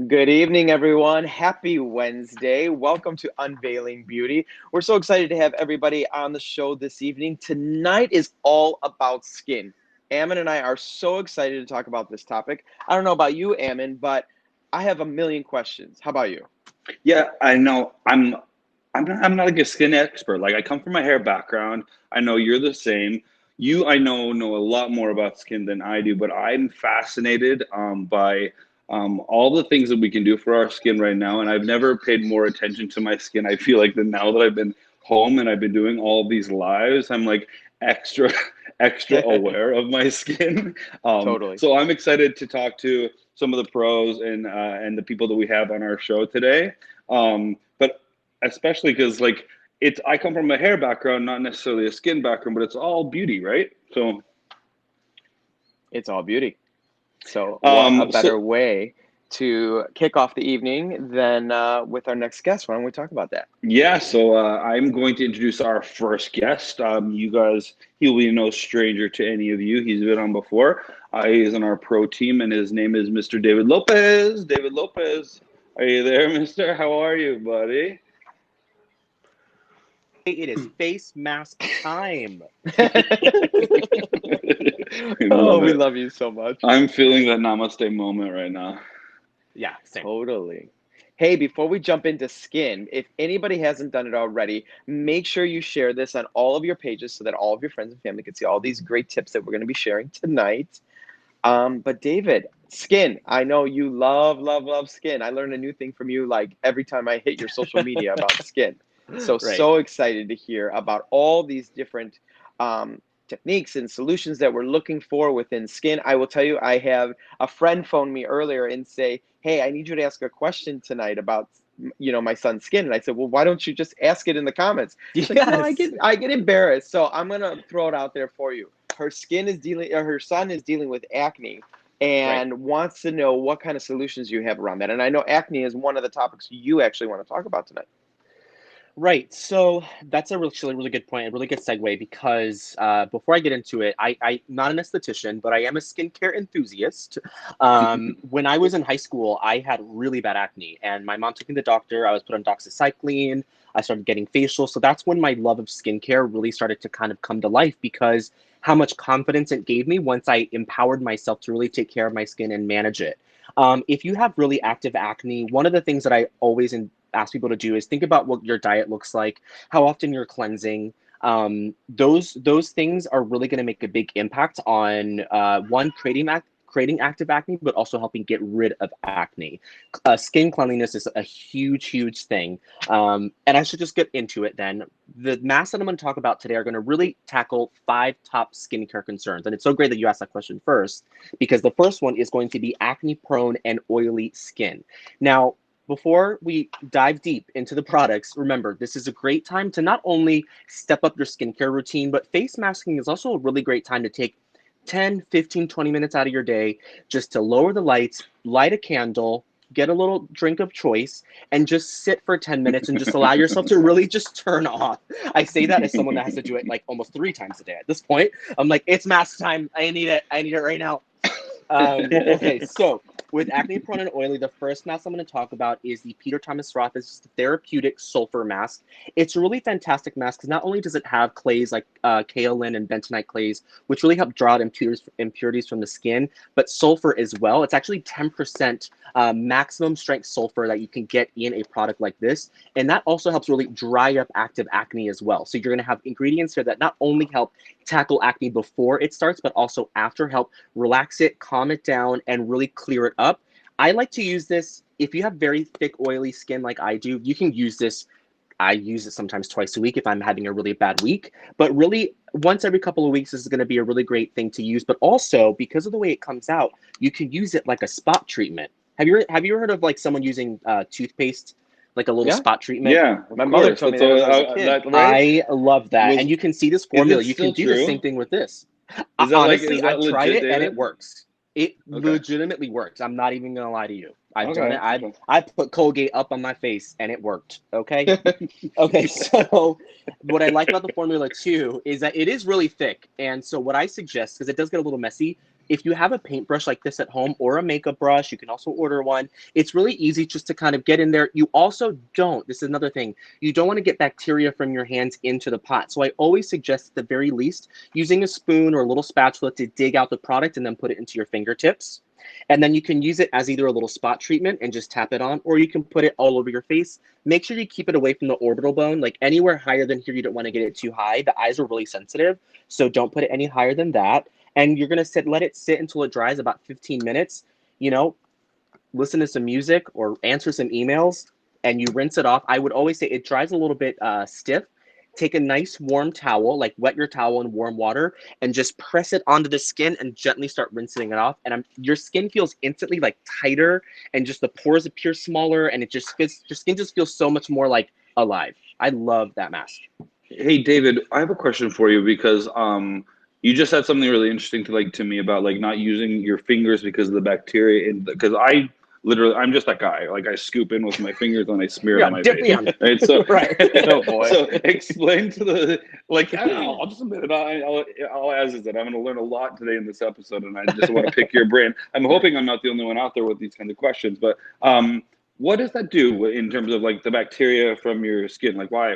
Good evening, everyone. Happy Wednesday. Welcome to Unveiling Beauty. We're so excited to have everybody on the show this evening. Tonight is all about skin. Ammon and I are so excited to talk about this topic. I don't know about you, Ammon, but I have a million questions. How about you? Yeah, I know. I'm not like a skin expert. Like I come from a hair background. I know you're the same. You, I know a lot more about skin than I do, but I'm fascinated by all the things that we can do for our skin right now. And I've never paid more attention to my skin. I feel like that now that I've been home and I've been doing all these lives, I'm like extra extra aware of my skin. Totally. So I'm excited to talk to some of the pros and the people that we have on our show today. But especially because like I come from a hair background, not necessarily a skin background, but it's all beauty, right? So It's all beauty. So what a better way to kick off the evening than with our next guest. Why don't we talk about that? Yeah, so I'm going to introduce our first guest. You guys, he'll be no stranger to any of you. He's been on before. He's on our pro team, and his name is Mr. David Lopez. David Lopez, are you there, mister? How are you, buddy? It is face mask time. We love you so much. I'm feeling that namaste moment right now. Yeah, same. Totally. Hey, before we jump into skin, if anybody hasn't done it already, make sure you share this on all of your pages so that all of your friends and family can see all these great tips that we're going to be sharing tonight. But David, skin, I know you love skin. I learn a new thing from you like every time I hit your social media about skin. So, Right. so excited to hear about all these different techniques and solutions that we're looking for within skin. I will tell you, I have a friend phone me earlier and say, hey, I need you to ask a question tonight about, my son's skin. And I said, well, why don't you just ask it in the comments? She's like, no, I get embarrassed. So I'm going to throw it out there for you. Her son is dealing with acne and wants to know what kind of solutions you have around that. And I know acne is one of the topics you actually want to talk about tonight. Right. So that's a really good point, a really good segue because before I get into it, I'm not an esthetician, but I am a skincare enthusiast. When I was in high school, I had really bad acne, and my mom took me to the doctor. I was put on doxycycline. I started getting facials. So that's when my love of skincare really started to kind of come to life because how much confidence it gave me once I empowered myself to really take care of my skin and manage it. If you have really active acne, one of the things that I always ask people to do is think about what your diet looks like, how often you're cleansing. Those things are really going to make a big impact on one, creating active acne, but also helping get rid of acne. Skin cleanliness is a huge thing. And I should just get into it then. The masks that I'm going to talk about today are going to really tackle 5 top skincare concerns. And it's so great that you asked that question first, because the first one is going to be acne prone and oily skin. Now, before we dive deep into the products, remember, this is a great time to not only step up your skincare routine, but face masking is also a really great time to take 10, 15, 20 minutes out of your day just to lower the lights, light a candle, get a little drink of choice, and just sit for 10 minutes and just allow yourself to really just turn off. I say that as someone that has to do it like almost 3 times a day at this point. I'm like, it's mask time. I need it right now. Okay, so with acne prone and oily, the first mask I'm going to talk about is the Peter Thomas Roth's Therapeutic Sulfur Mask. It's a really fantastic mask because not only does it have clays like kaolin and bentonite clays, which really help draw out impurities from the skin, but sulfur as well. It's actually 10% maximum strength sulfur that you can get in a product like this. And that also helps really dry up active acne as well. So you're going to have ingredients here that not only help tackle acne before it starts, but also after, help relax it, calm it down, and really clear it up. I like to use this if you have very thick, oily skin like I do. You can use this. I use it sometimes twice a week if I'm having a really bad week, but really once every couple of weeks is going to be a really great thing to use. But also because of the way it comes out, you can use it like a spot treatment. Have you heard of like someone using toothpaste, like a little spot treatment? Yeah, my mother told me that when I was a kid. right? I love that. And you can see this formula. You can do the true? same thing with this. Is that like, Honestly, is that I've tried legit, it and it David? works. It Okay. legitimately works. I'm not even gonna lie to you. I've done it. Okay. I put Colgate up on my face and it worked. Okay. Okay, so what I like about the Formula 2 is that it is really thick. And so what I suggest, because it does get a little messy, if you have a paintbrush like this at home or a makeup brush, you can also order one. It's really easy just to kind of get in there. You also don't, this is another thing, you don't want to get bacteria from your hands into the pot. So I always suggest at the very least using a spoon or a little spatula to dig out the product and then put it into your fingertips. And then you can use it as either a little spot treatment and just tap it on, or you can put it all over your face. Make sure you keep it away from the orbital bone. Like anywhere higher than here, you don't want to get it too high. The eyes are really sensitive, so don't put it any higher than that. And you're gonna let it sit until it dries, about 15 minutes. You know, listen to some music or answer some emails, and you rinse it off. I would always say it dries a little bit stiff. Take a nice warm towel, like wet your towel in warm water, and just press it onto the skin and gently start rinsing it off. And your skin feels instantly like tighter, and just the pores appear smaller, and it just fits. Your skin just feels so much more like alive. I love that mask. Hey, David, I have a question for you because you just said something really interesting to me about like not using your fingers because of the bacteria. Because I literally, I'm just that guy. Like I scoop in with my fingers and I smear it Yeah, on my dip face. me on. Right. So, Right. Oh boy. so explain to the like. I'll just admit it. I'll as is that I'm going to learn a lot today in this episode, and I just want to pick your brain. I'm hoping I'm not the only one out there with these kinds of questions, but what does that do in terms of like the bacteria from your skin? Like why?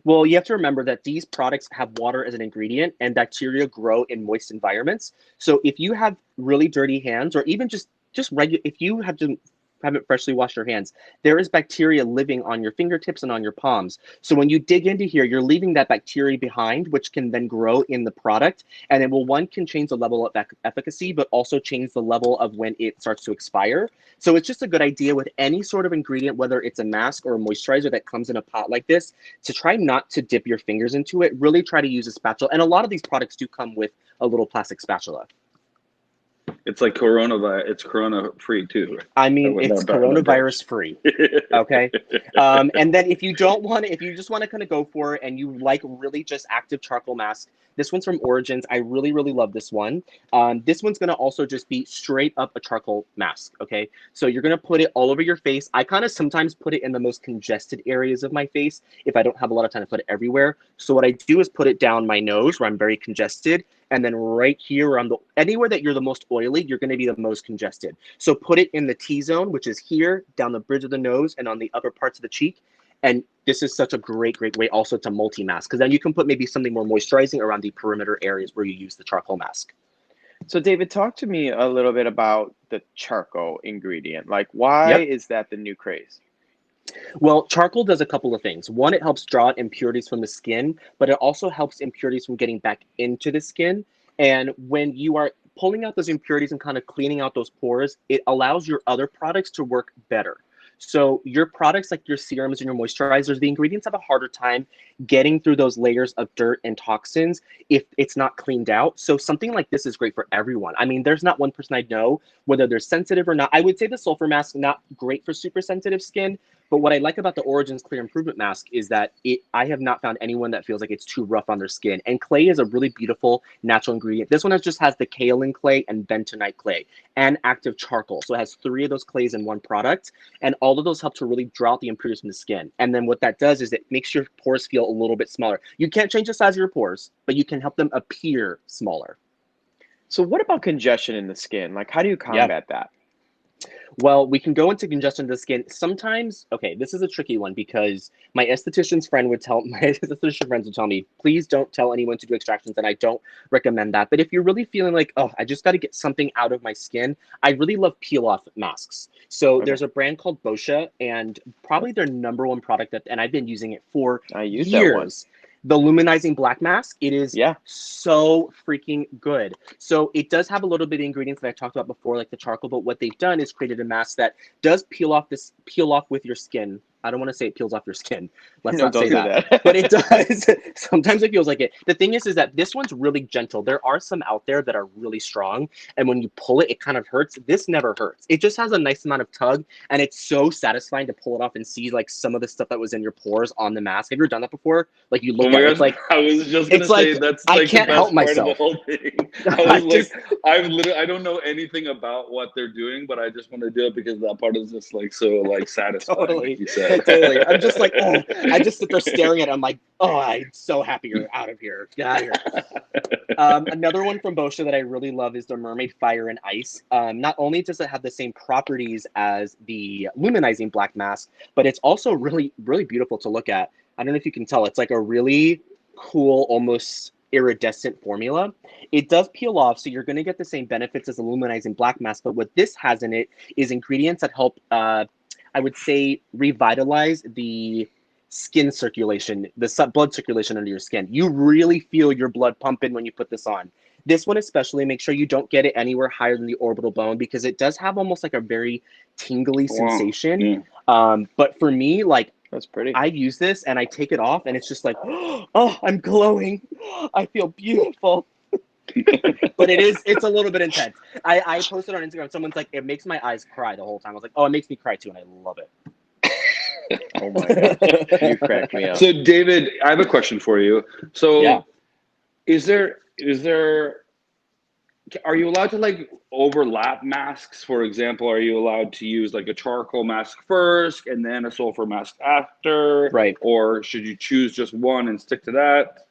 Well, you have to remember that these products have water as an ingredient, and bacteria grow in moist environments. So if you have really dirty hands, or even just regular, if you haven't freshly washed your hands, there is bacteria living on your fingertips and on your palms. So when you dig into here, you're leaving that bacteria behind, which can then grow in the product. And it will, one, can change the level of efficacy, but also change the level of when it starts to expire. So it's just a good idea with any sort of ingredient, whether it's a mask or a moisturizer that comes in a pot like this, to try not to dip your fingers into it. Really try to use a spatula. And a lot of these products do come with a little plastic spatula. It's like coronavirus. It's corona free too. I mean, it's coronavirus free. Okay. And then if you don't want to, if you just want to kind of go for it and you like really just active charcoal mask, this one's from Origins. I really, really love this one. This one's going to also just be straight up a charcoal mask. Okay. So you're going to put it all over your face. I kind of sometimes put it in the most congested areas of my face if I don't have a lot of time to put it everywhere. So what I do is put it down my nose where I'm very congested. And then right here where anywhere that you're the most oily, you're going to be the most congested. So put it in the T-zone, which is here, down the bridge of the nose, and on the upper parts of the cheek. And this is such a great, great way also to multi-mask, because then you can put maybe something more moisturizing around the perimeter areas where you use the charcoal mask. So David, talk to me a little bit about the charcoal ingredient. Like, why Yep. is that the new craze? Well, charcoal does a couple of things. One, it helps draw out impurities from the skin, but it also helps impurities from getting back into the skin. And when you are pulling out those impurities and kind of cleaning out those pores, it allows your other products to work better. So your products like your serums and your moisturizers, the ingredients have a harder time getting through those layers of dirt and toxins if it's not cleaned out. So something like this is great for everyone. I mean, there's not one person I know, whether they're sensitive or not. I would say the sulfur mask, not great for super sensitive skin. But what I like about the Origins Clear Improvement Mask is that I have not found anyone that feels like it's too rough on their skin. And clay is a really beautiful natural ingredient. This one just has the kaolin clay and bentonite clay and active charcoal. So it has 3 of those clays in one product. And all of those help to really draw out the impurities from the skin. And then what that does is it makes your pores feel a little bit smaller. You can't change the size of your pores, but you can help them appear smaller. So what about congestion in the skin? Like, how do you combat that? Well, we can go into congestion of the skin. Sometimes, okay, this is a tricky one because my esthetician friends would tell me, please don't tell anyone to do extractions, and I don't recommend that. But if you're really feeling like, oh, I just got to get something out of my skin, I really love peel-off masks. So there's a brand called Boscia, and probably their #1 product, and I've been using it for I use years. that one. The luminizing black mask, it is so freaking good. So it does have a little bit of ingredients that I talked about before, like the charcoal, but what they've done is created a mask that does peel off with your skin I don't want to say it peels off your skin. Let's No, not don't say do that. But it does. Sometimes it feels like it. The thing is that this one's really gentle. There are some out there that are really strong, and when you pull it, it kind of hurts. This never hurts. It just has a nice amount of tug, and it's so satisfying to pull it off and see like some of the stuff that was in your pores on the mask. Have you ever done that before? Like you Oh look my at it, gosh, it's like I was just gonna it's like say that's I like the can't help best part of the myself. whole thing. I I was like, just I don't know anything about what they're doing, but I just want to do it because that part is just like so like satisfying, like totally, you said. totally. I'm just like, oh, I just sit there staring at it. I'm like, oh, I'm so happy you're out of here. Get out of here. Another one from Boscia that I really love is the Mermaid Fire and Ice. Not only does it have the same properties as the luminizing black mask, but it's also really, really beautiful to look at. I don't know if you can tell. It's like a really cool, almost iridescent formula. It does peel off, so you're going to get the same benefits as the luminizing black mask, but what this has in it is ingredients that help, I would say, revitalize the skin circulation, the blood circulation under your skin. You really feel your blood pumping when you put this on. This one especially, make sure you don't get it anywhere higher than the orbital bone because it does have almost like a very tingly Wow. sensation. Yeah. But for me, like That's pretty. I use this and I take it off and it's just like, oh, I'm glowing. I feel beautiful. But it's a little bit intense. I posted on Instagram, someone's like, it makes my eyes cry the whole time. I was like, oh, it makes me cry too, and I love it. Oh my gosh, you cracked me up. So David, I have a question for you. So Yeah. is there are you allowed to like overlap masks? For example, are you allowed to use like a charcoal mask first and then a sulfur mask after? Right. Or should you choose just one and stick to that?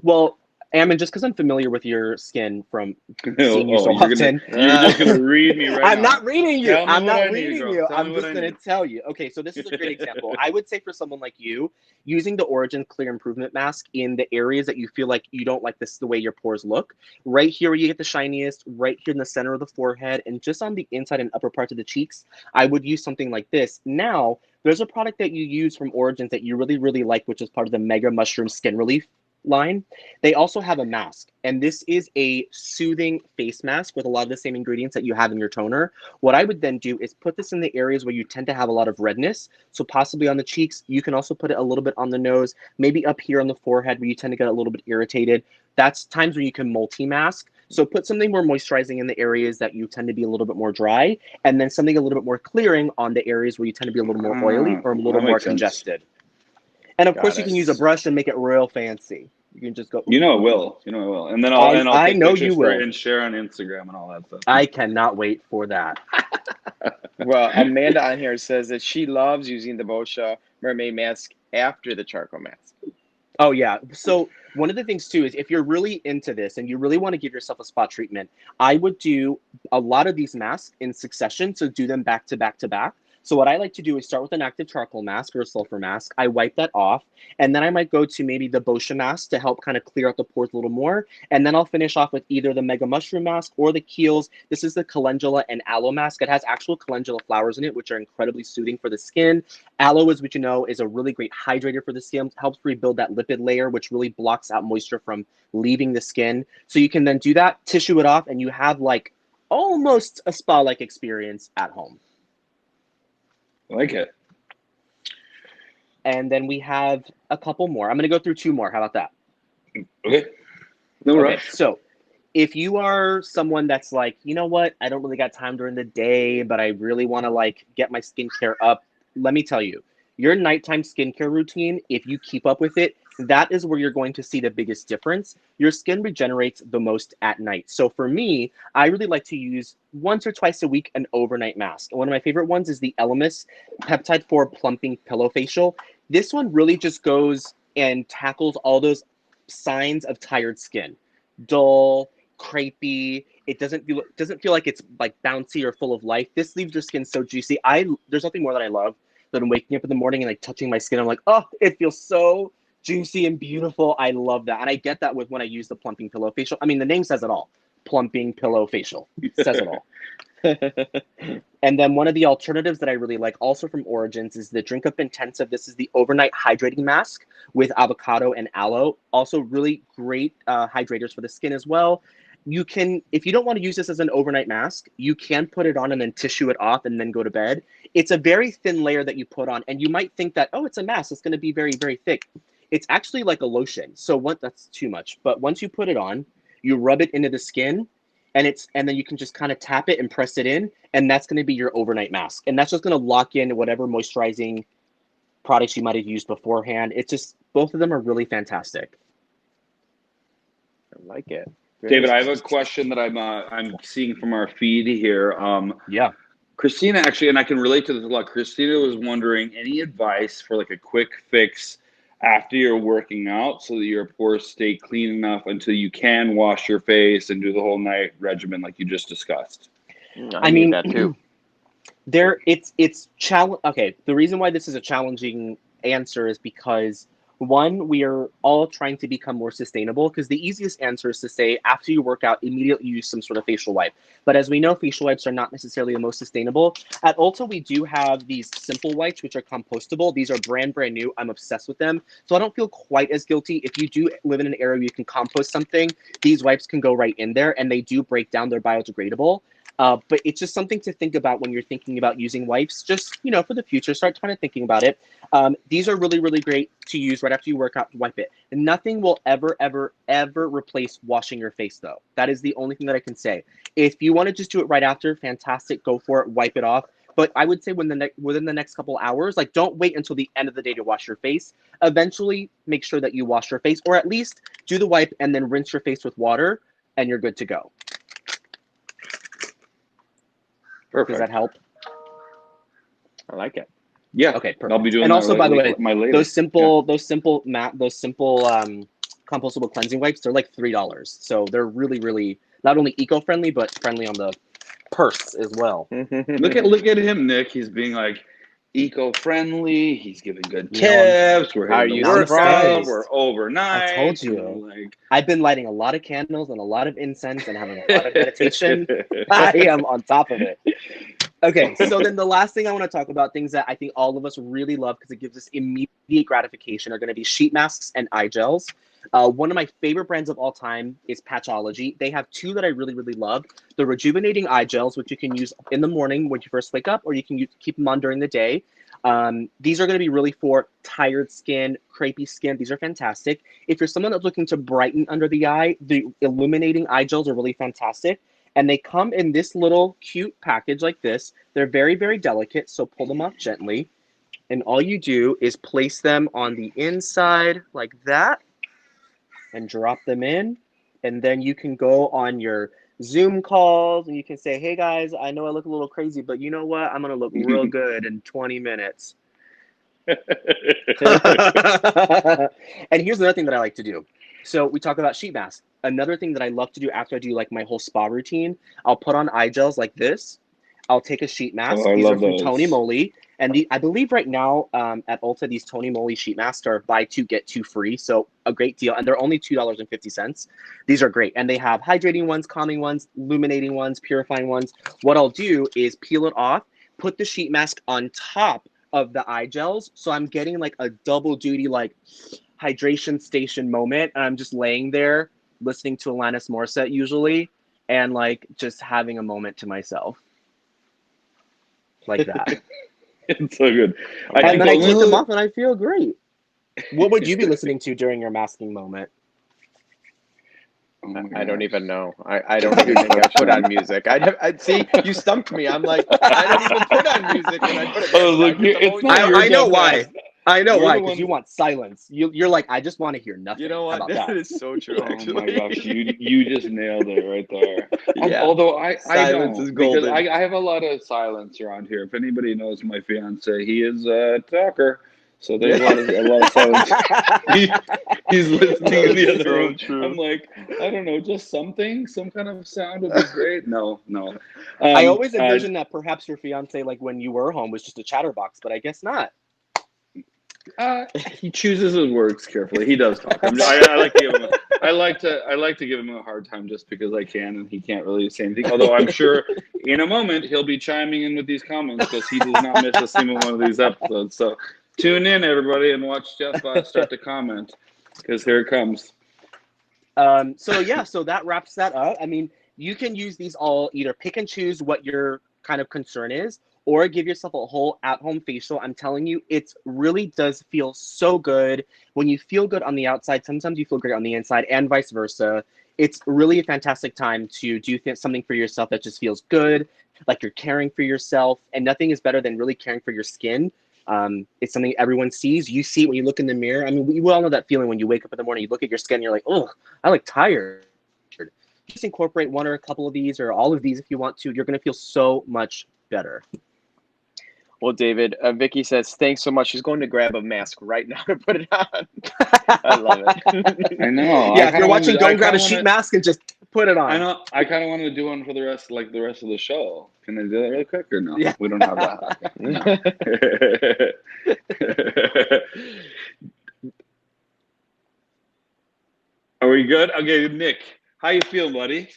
Well, Ammon, just because I'm familiar with your skin from seeing you Oh, so often, you're just gonna read me right I'm now. not reading you. Tell me I'm what not I need, reading girl. you. Tell me I'm what just I going need. to tell you. Okay, so this is a great example. I would say for someone like you, using the Origin Clear Improvement Mask in the areas that you feel like you don't like this, the way your pores look, right here where you get the shiniest, right here in the center of the forehead, and just on the inside and upper parts of the cheeks, I would use something like this. Now, there's a product that you use from Origins that you really, really like, which is part of the Mega Mushroom Skin Relief line. They also have a mask, and this is a soothing face mask with a lot of the same ingredients that you have in your toner. What I would then do is put this in the areas where you tend to have a lot of redness, so possibly on the cheeks. You can also put it a little bit on the nose, maybe up here on the forehead where you tend to get a little bit irritated. That's times where you can multi-mask. So put something more moisturizing in the areas that you tend to be a little bit more dry, and then something a little bit more clearing on the areas where you tend to be a little more oily or a little That more makes sense. congested. And of course, Got you it. can use a brush and make it real fancy. You can just go. You know it will. You know it will. And then I'll I take know pictures you for it will. and share on Instagram and all that stuff. I cannot wait for that. Well, Amanda on here says that she loves using the Boscia mermaid mask after the charcoal mask. Oh yeah. So one of the things too is if you're really into this and you really want to give yourself a spot treatment, I would do a lot of these masks in succession. So do them back to back to back. So what I like to do is start with an active charcoal mask or a sulfur mask. I wipe that off, and then I might go to maybe the Boscia mask to help kind of clear out the pores a little more. And then I'll finish off with either the Mega Mushroom mask or the Kiehl's. This is the calendula and aloe mask. It has actual calendula flowers in it, which are incredibly soothing for the skin. Aloe, is what you know, is a really great hydrator for the skin. Helps rebuild that lipid layer, which really blocks out moisture from leaving the skin. So you can then do that, tissue it off, and you have like almost a spa-like experience at home. I like it. And then we have a couple more. I'm going to go through two more. How about that? Okay. No Okay, rush. so if you are someone that's like, you know what, I don't really got time during the day, but I really want to like get my skincare up, let me tell you, your nighttime skincare routine, if you keep up with it, that is where you're going to see the biggest difference. Your skin regenerates the most at night. So for me, I really like to use once or twice a week an overnight mask. One of my favorite ones is the Elemis Peptide 4 Plumping Pillow Facial. This one really just goes and tackles all those signs of tired skin. Dull, crepey. It doesn't feel like it's like bouncy or full of life. This leaves your skin so juicy. There's nothing more that I love than waking up in the morning and like touching my skin. I'm like, oh, it feels so juicy and beautiful. I love that. And I get that with when I use the plumping pillow facial. I mean, the name says it all. Plumping pillow facial. It says it all. And then one of the alternatives that I really like also from Origins is the Drink Up Intensive. This is the overnight hydrating mask with avocado and aloe. Also really great hydrators for the skin as well. you can, if you don't want to use this as an overnight mask, you can put it on and then tissue it off and then go to bed. It's a very thin layer that you put on, and you might think that, oh, it's a mask, it's going to be very, very thick. It's actually like a lotion. So that's too much. But once you put it on, you rub it into the skin, and then you can just kind of tap it and press it in, and that's going to be your overnight mask. And that's just going to lock in whatever moisturizing products you might have used beforehand. It's just, both of them are really fantastic. I like it. David, I have a question that I'm seeing from our feed here. Yeah. Christina, actually, and I can relate to this a lot. Christina was wondering, any advice for like a quick fix after you're working out so that your pores stay clean enough until you can wash your face and do the whole night regimen like you just discussed? I mean that too. It's challenge. Okay, the reason why this is a challenging answer is because, one, we are all trying to become more sustainable, because the easiest answer is to say after you work out, immediately use some sort of facial wipe. But as we know, facial wipes are not necessarily the most sustainable. At Ulta, we do have these simple wipes, which are compostable. These are brand new. I'm obsessed with them. So I don't feel quite as guilty. If you do live in an area where you can compost something, these wipes can go right in there, and they do break down. They're biodegradable. But it's just something to think about when you're thinking about using wipes, just, for the future, start kind of thinking about it. These are really, really great to use right after you work out, wipe it. And nothing will ever, ever, ever replace washing your face, though. That is the only thing that I can say. If you want to just do it right after, fantastic, go for it, wipe it off. But I would say within the next couple hours, like, don't wait until the end of the day to wash your face. Eventually, make sure that you wash your face, or at least do the wipe and then rinse your face with water, and you're good to go. Perfect. Does that help? I like it. Yeah. Okay. Perfect. I'll be doing and that also, by the way, those simple compostable cleansing wipes, they're like $3. So they're really, really not only eco-friendly, but friendly on the purse as well. Look at him, Nick. He's being like eco-friendly. He's giving good tips. We're hitting the workout. We're overnight. I told you. I've been lighting a lot of candles and a lot of incense and having a lot of meditation. I am on top of it. Okay, so then the last thing I want to talk about, things that I think all of us really love because it gives us immediate gratification, are going to be sheet masks and eye gels. One of my favorite brands of all time is Patchology. They have two that I really, really love. The rejuvenating eye gels, which you can use in the morning when you first wake up, or you can keep them on during the day. These are going to be really for tired skin, crepey skin. These are fantastic. If you're someone that's looking to brighten under the eye, the illuminating eye gels are really fantastic. And they come in this little cute package like this. They're very, very delicate, so pull them off gently. And all you do is place them on the inside like that and drop them in. And then you can go on your Zoom calls and you can say, hey guys, I know I look a little crazy, but you know what? I'm going to look real good in 20 minutes. And here's another thing that I like to do. So we talk about sheet masks. Another thing that I love to do after I do like my whole spa routine, I'll put on eye gels like this. I'll take a sheet mask. These are from Tony Moly. And I believe right now at Ulta, these Tony Moly sheet masks are buy two, get two free. So a great deal. And they're only $2.50. These are great. And they have hydrating ones, calming ones, illuminating ones, purifying ones. What I'll do is peel it off, put the sheet mask on top of the eye gels. So I'm getting like a double duty, like hydration station moment. And I'm just laying there listening to Alanis Morissette usually, and like just having a moment to myself. Like that. It's so good. And then I take them off and I feel great. What would you be listening to during your masking moment? I don't even know. I don't even think I put on music. I see, you stumped me. I'm like, I don't even put on music when I put it. I know why. I know why, because you want silence. You're like, I just want to hear nothing. You know what? That is so true. Actually. Oh my gosh, you just nailed it right there. Yeah. Although silence is golden. Because I have a lot of silence around here. If anybody knows my fiance, he is a talker. So there's a lot of silence. He's listening in the other room. True. I'm like, I don't know, just some kind of sound would be great. No. I always envisioned that perhaps your fiance, like when you were home, was just a chatterbox, but I guess not. He chooses his words carefully. He does talk. I like to give him a hard time just because I can, and he can't really say anything. Although I'm sure in a moment he'll be chiming in with these comments because he does not miss a single one of these episodes. So tune in, everybody, and watch Jeff start to comment because here it comes. So yeah, so that wraps that up. I mean, you can use these all, either pick and choose what your kind of concern is, or give yourself a whole at-home facial. I'm telling you, it really does feel so good. When you feel good on the outside, sometimes you feel great on the inside, and vice versa. It's really a fantastic time to do something for yourself that just feels good, like you're caring for yourself. And nothing is better than really caring for your skin. It's something everyone sees. You see it when you look in the mirror. I mean, we all know that feeling when you wake up in the morning, you look at your skin, you're like, oh, I look tired. Just incorporate one or a couple of these, or all of these if you want to. You're going to feel so much better. Well, David, Vicky says, thanks so much. She's going to grab a mask right now to put it on. I love it. I know. Yeah, if you're watching, don't grab a sheet mask and just put it on. I know. I kind of want to do one for the rest of the show. Can I do that really quick or no? Yeah. We don't have that. Are we good? Okay, Nick, how you feel, buddy?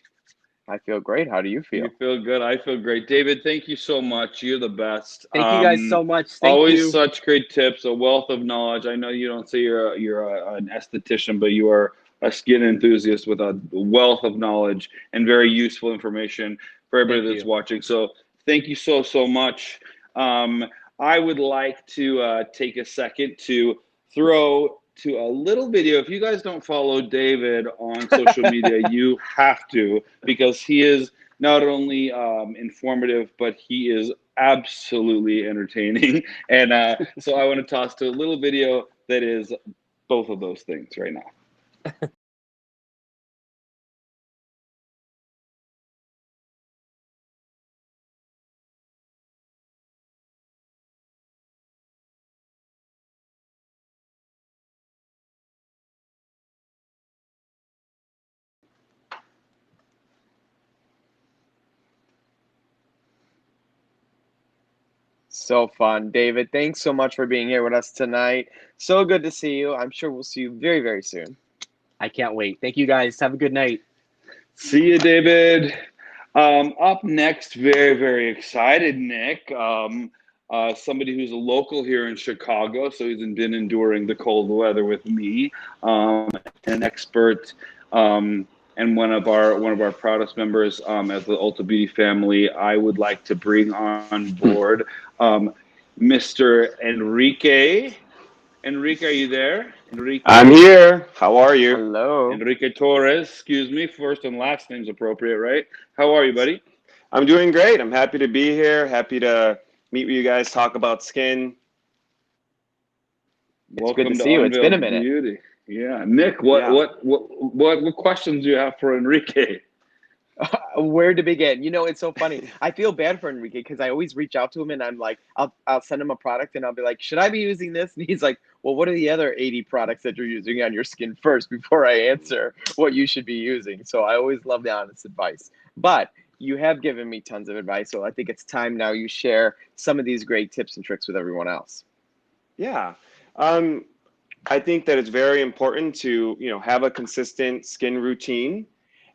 I feel great. How do you feel? You feel good. I feel great. David, thank you so much. You're the best. Thank you guys so much. Thank always you. Such great tips, a wealth of knowledge. I know you don't say you're an esthetician, but you are a skin enthusiast with a wealth of knowledge and very useful information for everybody that's watching. So thank you so much. I would like to take a second to throw to a little video. If you guys don't follow David on social media, you have to, because he is not only informative, but he is absolutely entertaining. And so I want to toss to a little video that is both of those things right now. So fun. David, thanks so much for being here with us tonight. So good to see you. I'm sure we'll see you very, very soon. I can't wait. Thank you guys. Have a good night. See you, David. Up next, very, very excited, Nick. Somebody who's a local here in Chicago, so he's been enduring the cold weather with me. An expert, and one of our proudest members as the Ulta Beauty family. I would like to bring on board Mr. Enrique. Enrique, are you there? Enrique. I'm here. How are you? Hello. Enrique Torres, excuse me. First and last name's appropriate, right? How are you, buddy? I'm doing great. I'm happy to be here. Happy to meet with you guys, talk about skin. Welcome to see you. It's been a minute. Beauty. Yeah, Nick. What questions do you have for Enrique? Where to begin? You know, it's so funny. I feel bad for Enrique because I always reach out to him and I'm like, I'll send him a product and I'll be like, should I be using this? And he's like, well, what are the other 80 products that you're using on your skin first before I answer what you should be using? So I always love the honest advice. But you have given me tons of advice, so I think it's time now you share some of these great tips and tricks with everyone else. Yeah. I think that it's very important to, have a consistent skin routine.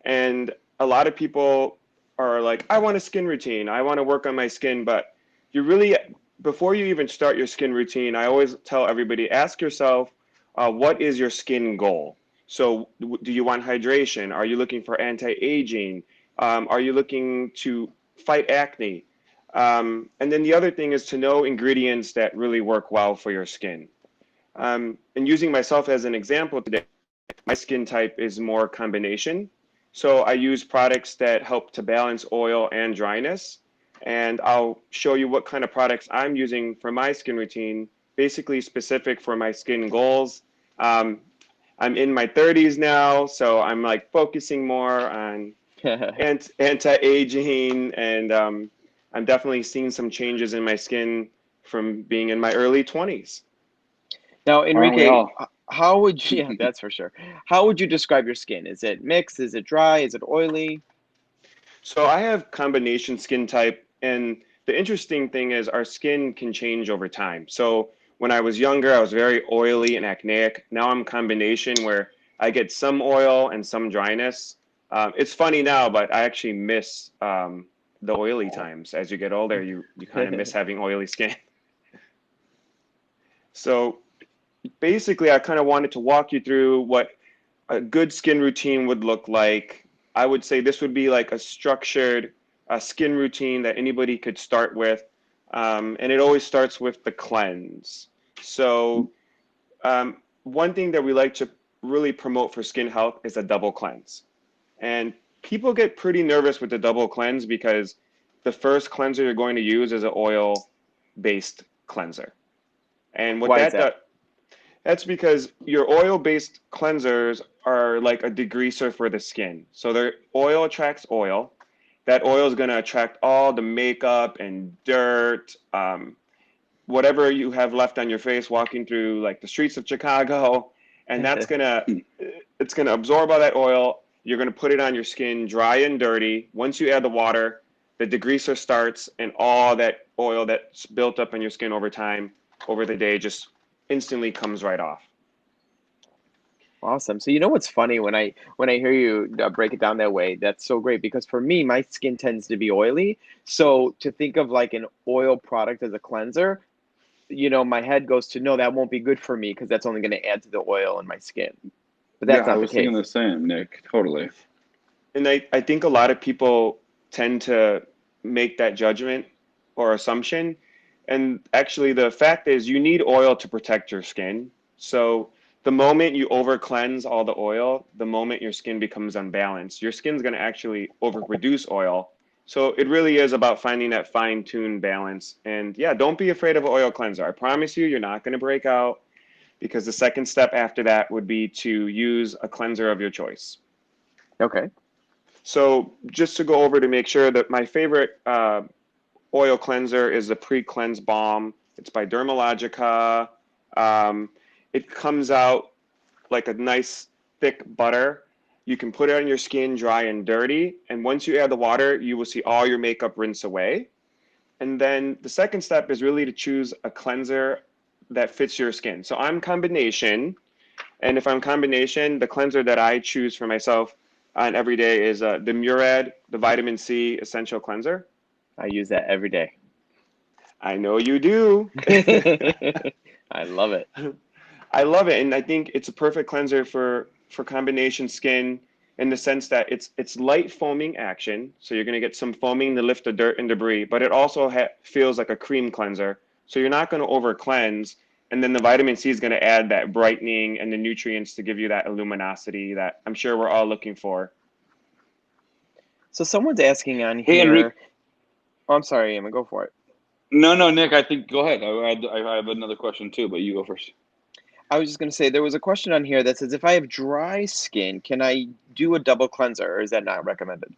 And a lot of people are like, I want a skin routine. I want to work on my skin. But you really, before you even start your skin routine, I always tell everybody, ask yourself, what is your skin goal? So do you want hydration? Are you looking for anti-aging? Are you looking to fight acne? And then the other thing is to know ingredients that really work well for your skin. And using myself as an example today, my skin type is more combination. So I use products that help to balance oil and dryness. And I'll show you what kind of products I'm using for my skin routine, basically specific for my skin goals. I'm in my 30s now, so I'm like focusing more on anti-aging, and I'm definitely seeing some changes in my skin from being in my early 20s. Now, Enrique, how would you, yeah, that's for sure. How would you describe your skin? Is it mixed? Is it dry? Is it oily? So I have combination skin type, and the interesting thing is our skin can change over time. So when I was younger, I was very oily and acneic. Now I'm combination where I get some oil and some dryness. It's funny now, but I actually miss the oily times. As you get older, you kind of miss having oily skin. So basically, I kind of wanted to walk you through what a good skin routine would look like, I would say this would be like a structured skin routine that anybody could start with. And it always starts with the cleanse. So one thing that we like to really promote for skin health is a double cleanse. And people get pretty nervous with the double cleanse because the first cleanser you're going to use is an oil-based cleanser. And what Why is that does, that? that's because your oil-based cleansers are like a degreaser for the skin. So their oil attracts oil. That oil is going to attract all the makeup and dirt, whatever you have left on your face walking through like the streets of Chicago, and it's gonna absorb all that oil. You're gonna put it on your skin, dry and dirty. Once you add the water, the degreaser starts, and all that oil that's built up on your skin over time, over the day, just instantly comes right off. Awesome. So you know what's funny when I hear you break it down that way, that's so great because for me, my skin tends to be oily. So to think of like an oil product as a cleanser, my head goes to no, that won't be good for me because that's only going to add to the oil in my skin. But Yeah, that's I not the was thinking case. the same, Nick. Totally. And I think a lot of people tend to make that judgment or assumption. And actually, the fact is, you need oil to protect your skin. So the moment you over cleanse all the oil, the moment your skin becomes unbalanced, your skin's going to actually overproduce oil. So it really is about finding that fine-tuned balance. And yeah, don't be afraid of an oil cleanser. I promise you, you're not going to break out because the second step after that would be to use a cleanser of your choice. Okay. So just to go over to make sure that my favorite oil cleanser is the pre-cleanse balm. It's by Dermalogica. Um, it comes out like a nice thick butter. You can put it on your skin dry and dirty. And once you add the water, you will see all your makeup rinse away. And then the second step is really to choose a cleanser that fits your skin. So I'm combination. And if I'm combination, the cleanser that I choose for myself on every day is the Murad, the vitamin C essential cleanser. I use that every day. I know you do. I love it. I love it, and I think it's a perfect cleanser for combination skin in the sense that it's light foaming action, so you're going to get some foaming to lift the dirt and debris, but it also feels like a cream cleanser, so you're not going to over cleanse, and then the vitamin C is going to add that brightening and the nutrients to give you that luminosity that I'm sure we're all looking for. So someone's asking on Hey, Enrique. here. Oh, I'm sorry, Emma, go for it. No, Nick. I think go ahead. I have another question too, but you go first. I was just going to say there was a question on here that says if I have dry skin, can I do a double cleanser or is that not recommended?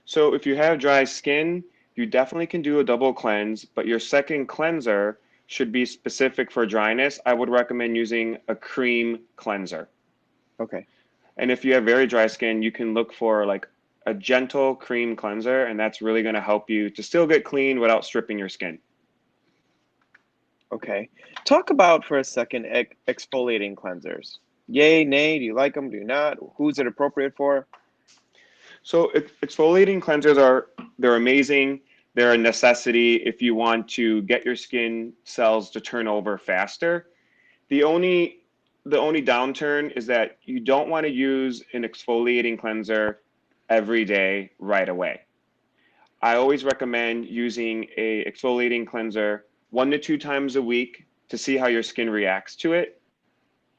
So if you have dry skin, you definitely can do a double cleanse, but your second cleanser should be specific for dryness. I would recommend using a cream cleanser. Okay. And if you have very dry skin, you can look for like a gentle cream cleanser, and that's really going to help you to still get clean without stripping your skin. Okay. Talk about for a second exfoliating cleansers. Yay, nay, do you like them, do you not? Who's it appropriate for? So exfoliating cleansers they're amazing. They're a necessity if you want to get your skin cells to turn over faster. The only downturn is that you don't want to use an exfoliating cleanser every day right away. I always recommend using a exfoliating cleanser 1 to 2 times a week to see how your skin reacts to it.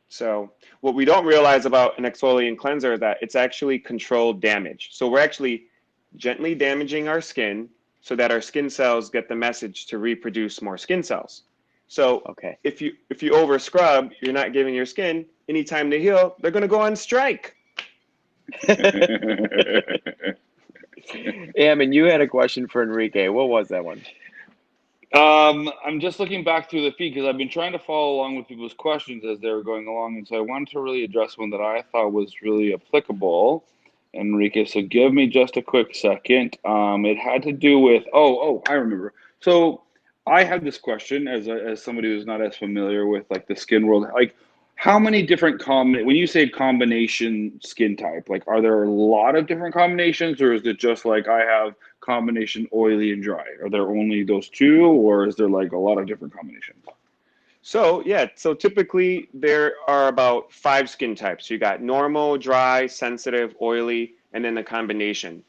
So what we don't realize about an exfoliating cleanser is that it's actually controlled damage. So we're actually gently damaging our skin so that our skin cells get the message to reproduce more skin cells. So Okay. if you over scrub, you're not giving your skin any time to heal. They're going to go on strike. Ammon, you had a question for Enrique. What was that one? I'm just looking back through the feed because I've been trying to follow along with people's questions as they were going along, and so I wanted to really address one that I thought was really applicable, Enrique. So give me just a quick second. It had to do with I remember. So I had this question as somebody who's not as familiar with like the skin world, like how many different when you say combination skin type, like are there a lot of different combinations, or is it just like I have combination oily and dry? Are there only those two, or is there like a lot of different combinations? So yeah, so typically there are about 5 skin types. You got normal, dry, sensitive, oily, and then the combination.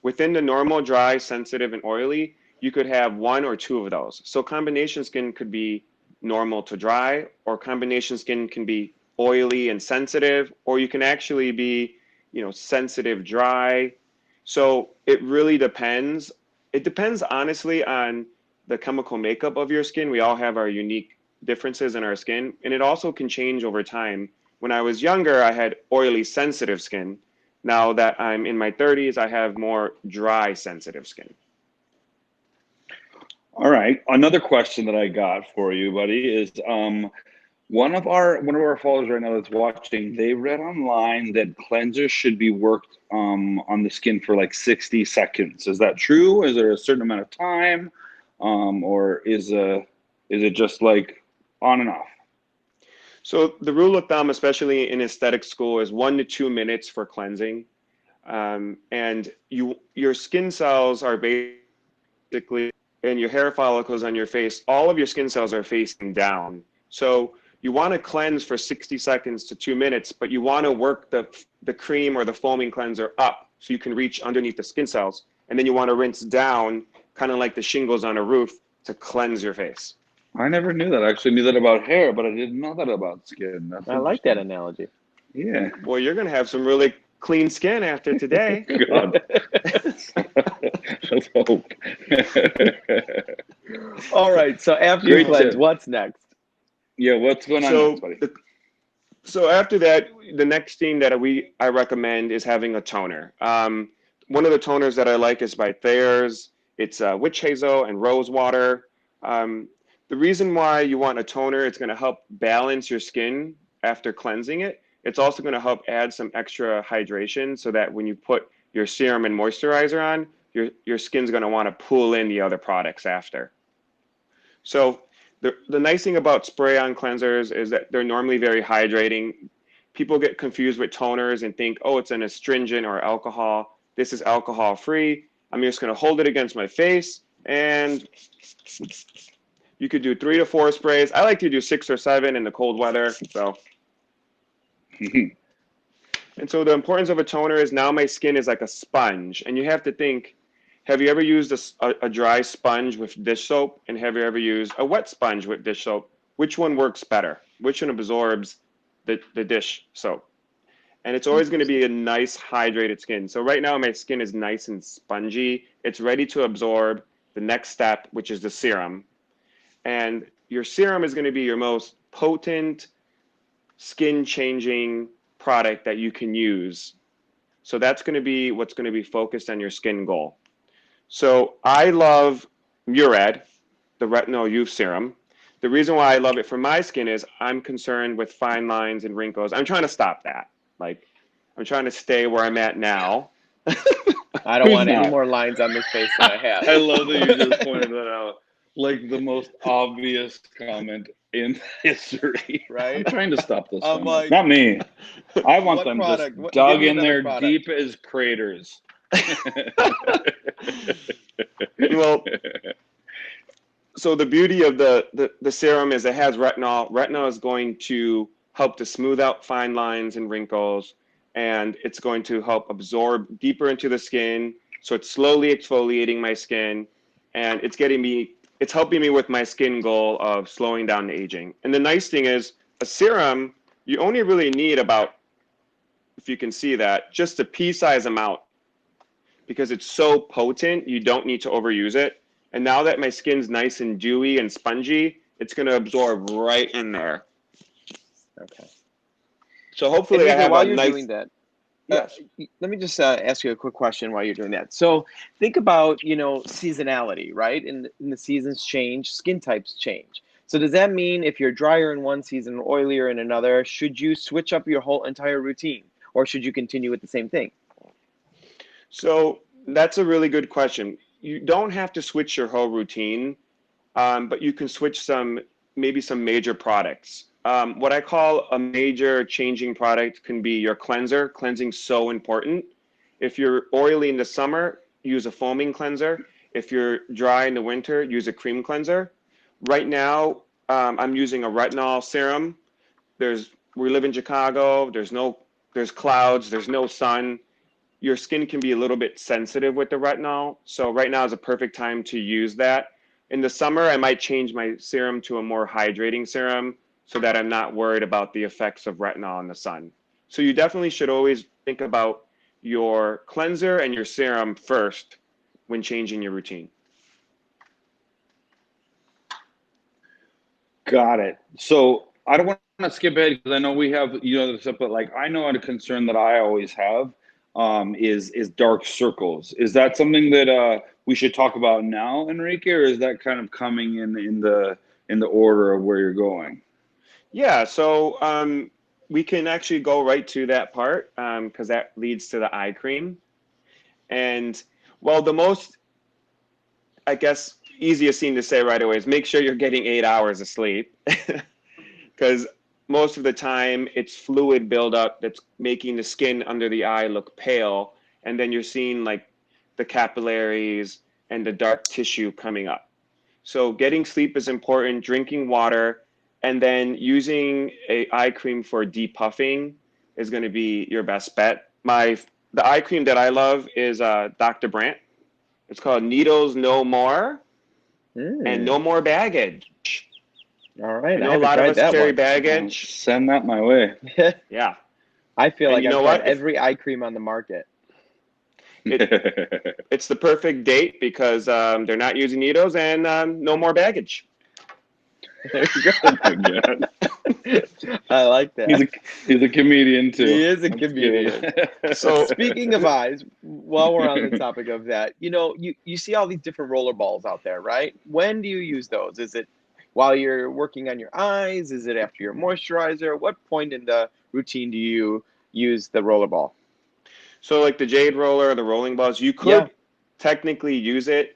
Within the normal, dry, sensitive, and oily, you could have one or two of those. So combination skin could be normal to dry, or combination skin can be oily and sensitive, or you can actually be, sensitive, dry. So it really depends. It depends honestly on the chemical makeup of your skin. We all have our unique differences in our skin, and it also can change over time. When I was younger, I had oily sensitive skin. Now that I'm in my 30s, I have more dry sensitive skin. All right. Another question that I got for you, buddy, is one of our followers right now that's watching, they read online that cleansers should be worked on the skin for like 60 seconds. Is that true? Is there a certain amount of time? Or is it just like on and off? So the rule of thumb, especially in aesthetic school, is 1 to 2 minutes for cleansing. And your skin cells are basically, and your hair follicles on your face, all of your skin cells are facing down. So you want to cleanse for 60 seconds to 2 minutes, but you want to work the cream or the foaming cleanser up so you can reach underneath the skin cells. And then you want to rinse down, kind of like the shingles on a roof, to cleanse your face. I never knew that. I actually knew that about hair, but I didn't know that about skin. That's I like that interesting. analogy. Yeah. Well, you're going to have some really clean skin after today. God. Let's hope. All right. So after you Great cleanse, tip. what's next? Yeah, what's going on So, next, buddy? so after that, the next thing that I recommend is having a toner. One of the toners that I like is by Thayer's. It's witch hazel and rose water. Um, the reason why you want a toner, it's going to help balance your skin after cleansing it. It's also going to help add some extra hydration so that when you put your serum and moisturizer on, your skin's going to want to pull in the other products after. So the nice thing about spray-on cleansers is that they're normally very hydrating. People get confused with toners and think, oh, it's an astringent or alcohol. This is alcohol-free. I'm just going to hold it against my face, and you could do 3 to 4 sprays. I like to do 6 or 7 in the cold weather. And so the importance of a toner is now my skin is like a sponge, and you have to think, have you ever used a dry sponge with dish soap, and have you ever used a wet sponge with dish soap? Which one works better? Which one absorbs the dish soap? And it's always going to be a nice hydrated skin. So right now my skin is nice and spongy. It's ready to absorb the next step, which is the serum. And your serum is going to be your most potent skin changing product that you can use. So that's going to be what's going to be focused on your skin goal. So I love Murad, the retinol youth serum. The reason why I love it for my skin is I'm concerned with fine lines and wrinkles. I'm trying to stop that. Like, I'm trying to stay where I'm at now. I don't Who's want any not? more lines on this face than I have. I love that you just pointed that out. Like the most obvious comment in history. Right? I'm trying to stop this I'm one. like, Not me. I want what them product? just Give dug me in another there product. deep as craters. Well, so the beauty of the serum is it has retinol. Retinol is going to help to smooth out fine lines and wrinkles, and it's going to help absorb deeper into the skin. So it's slowly exfoliating my skin, and it's helping me with my skin goal of slowing down the aging. And the nice thing is, a serum, you only really need about, if you can see that, just a pea-size amount, because it's so potent, you don't need to overuse it. And now that my skin's nice and dewy and spongy, it's going to absorb right in there. Okay. So hopefully I Enrique, have while a you're nice, doing that, yes. let me just ask you a quick question while you're doing that. So think about, seasonality, right? In the seasons change, skin types change. So does that mean if you're drier in one season, oilier in another, should you switch up your whole entire routine, or should you continue with the same thing? So that's a really good question. You don't have to switch your whole routine, but you can switch maybe some major products. What I call a major changing product can be your cleanser. Cleansing's so important. If you're oily in the summer, use a foaming cleanser. If you're dry in the winter, use a cream cleanser. Right now, I'm using a retinol serum. We live in Chicago. There's clouds. There's no sun. Your skin can be a little bit sensitive with the retinol. So right now is a perfect time to use that. In the summer, I might change my serum to a more hydrating serum so that I'm not worried about the effects of retinol in the sun. So you definitely should always think about your cleanser and your serum first when changing your routine. Got it. So I don't want to skip ahead because I know we have this stuff, but like I know a concern that I always have is dark circles. Is that something that we should talk about now, Enrique, or is that kind of coming in the order of where you're going? Yeah, so we can actually go right to that part because that leads to the eye cream. And well, the most, I guess, easiest thing to say right away is make sure you're getting 8 hours of sleep because most of the time it's fluid buildup that's making the skin under the eye look pale. And then you're seeing like the capillaries and the dark tissue coming up. So getting sleep is important, drinking water, and then using a eye cream for depuffing is going to be your best bet. The eye cream that I love is Dr. Brandt. It's called Needles No More and No More Baggage. All right, I know a lot of us carry baggage. Send that my way. Yeah. I feel like you know I've tried what? every eye cream on the market. It's the perfect date because they're not using needles and no more baggage. There you go. I like that. He's a comedian too. He is a comedian. So speaking of eyes, while we're on the topic of that, you see all these different roller balls out there, right? When do you use those? Is it while you're working on your eyes? Is it after your moisturizer? What point in the routine do you use the roller ball? So like the jade roller, the rolling balls, you could technically use it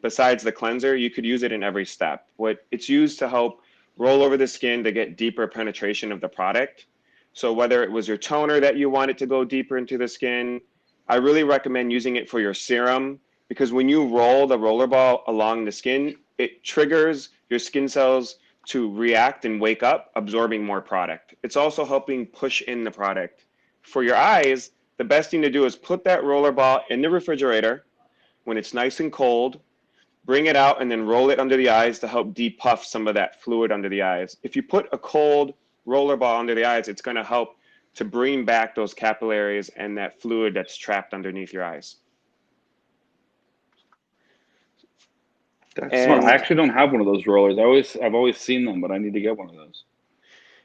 besides the cleanser. You could use it in every step. It's used to help roll over the skin to get deeper penetration of the product. So whether it was your toner that you wanted to go deeper into the skin, I really recommend using it for your serum because when you roll the roller ball along the skin, it triggers your skin cells to react and wake up, absorbing more product. It's also helping push in the product. For your eyes, the best thing to do is put that roller ball in the refrigerator when it's nice and cold, bring it out and then roll it under the eyes to help depuff some of that fluid under the eyes. If you put a cold roller ball under the eyes, it's going to help to bring back those capillaries and that fluid that's trapped underneath your eyes. That's smart. I actually don't have one of those rollers. I've always seen them, but I need to get one of those.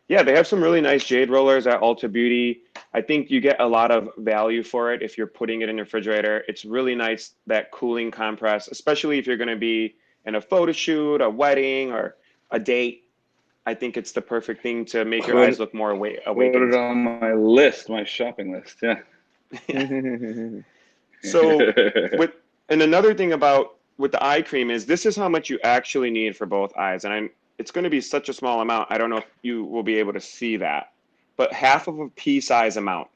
Yeah, they have some really nice jade rollers at Ulta Beauty. I think you get a lot of value for it if you're putting it in the refrigerator. It's really nice, that cooling compress, especially if you're going to be in a photo shoot, a wedding, or a date. I think it's the perfect thing to make your eyes look more awakened. Put it on my list, my shopping list. Yeah. So, and another thing with the eye cream is this is how much you actually need for both eyes. And it's going to be such a small amount. I don't know if you will be able to see that, but half of a pea size amount.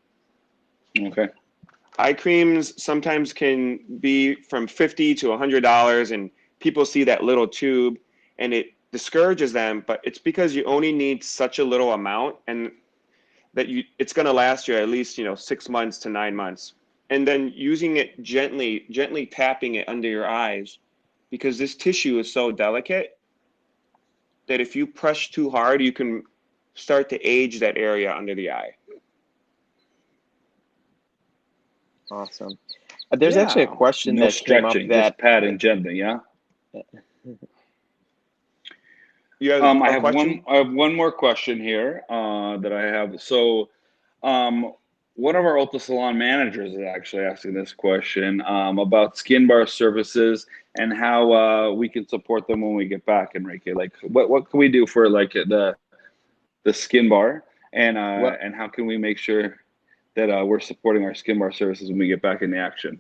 Okay. Eye creams sometimes can be from $50 to $100, and people see that little tube and it discourages them, but it's because you only need such a little amount and that it's going to last you at least 6 months to 9 months. And then using it gently tapping it under your eyes, because this tissue is so delicate that if you press too hard, you can start to age that area under the eye. Awesome. There's actually a question no that came up stretching, that just patting gently, yeah? You have I have one more question here that I have. So one of our Ulta Salon managers is actually asking this question about skin bar services and how we can support them when we get back, Enrique. Like, what can we do for like the skin bar, and how can we make sure that we're supporting our skin bar services when we get back in the action?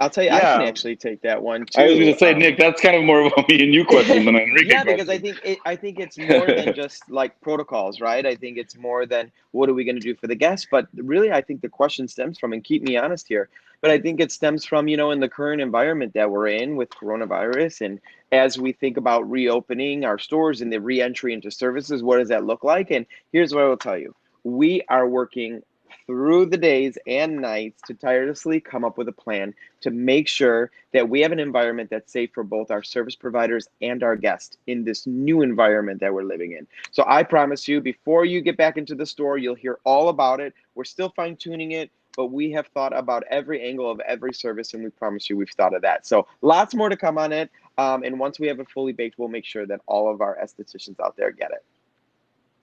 I'll tell you, I can Yeah. actually take that one I was going too. to say, Nick, that's kind of more of a me and you question than an Enrique Yeah, because question. I think it's more than just like protocols, right? I think it's more than what are we going to do for the guests, but really I think the question stems from, and keep me honest here, but I think it stems from, in the current environment that we're in with coronavirus, and as we think about reopening our stores and the re-entry into services, what does that look like? And here's what I will tell you. We are working through the days and nights to tirelessly come up with a plan to make sure that we have an environment that's safe for both our service providers and our guests in this new environment that we're living in. So I promise you, before you get back into the store, you'll hear all about it. We're still fine tuning it, but we have thought about every angle of every service, and we promise you we've thought of that. So lots more to come on it. And once we have it fully baked, we'll make sure that all of our estheticians out there get it.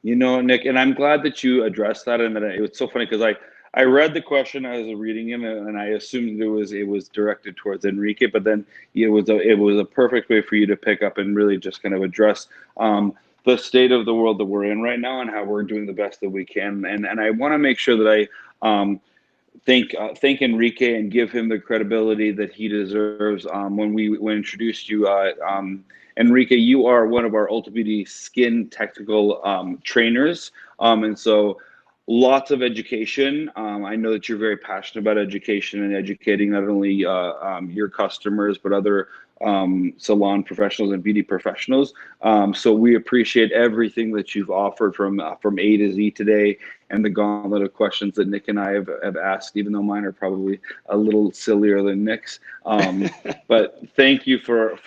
Nick, and I'm glad that you addressed that. And that it was so funny because I read the question as I was reading it, and I assumed it was directed towards Enrique, but then it was a perfect way for you to pick up and really just kind of address the state of the world that we're in right now and how we're doing the best that we can. And I want to make sure that I thank Enrique and give him the credibility that he deserves. When introduced you, Enrique, you are one of our Ulta Beauty skin technical trainers, and so lots of education. I know that you're very passionate about education and educating not only your customers but other salon professionals and beauty professionals. So we appreciate everything that you've offered from A to Z today, and the gauntlet of questions that Nick and I have asked, even though mine are probably a little sillier than Nick's. But thank you for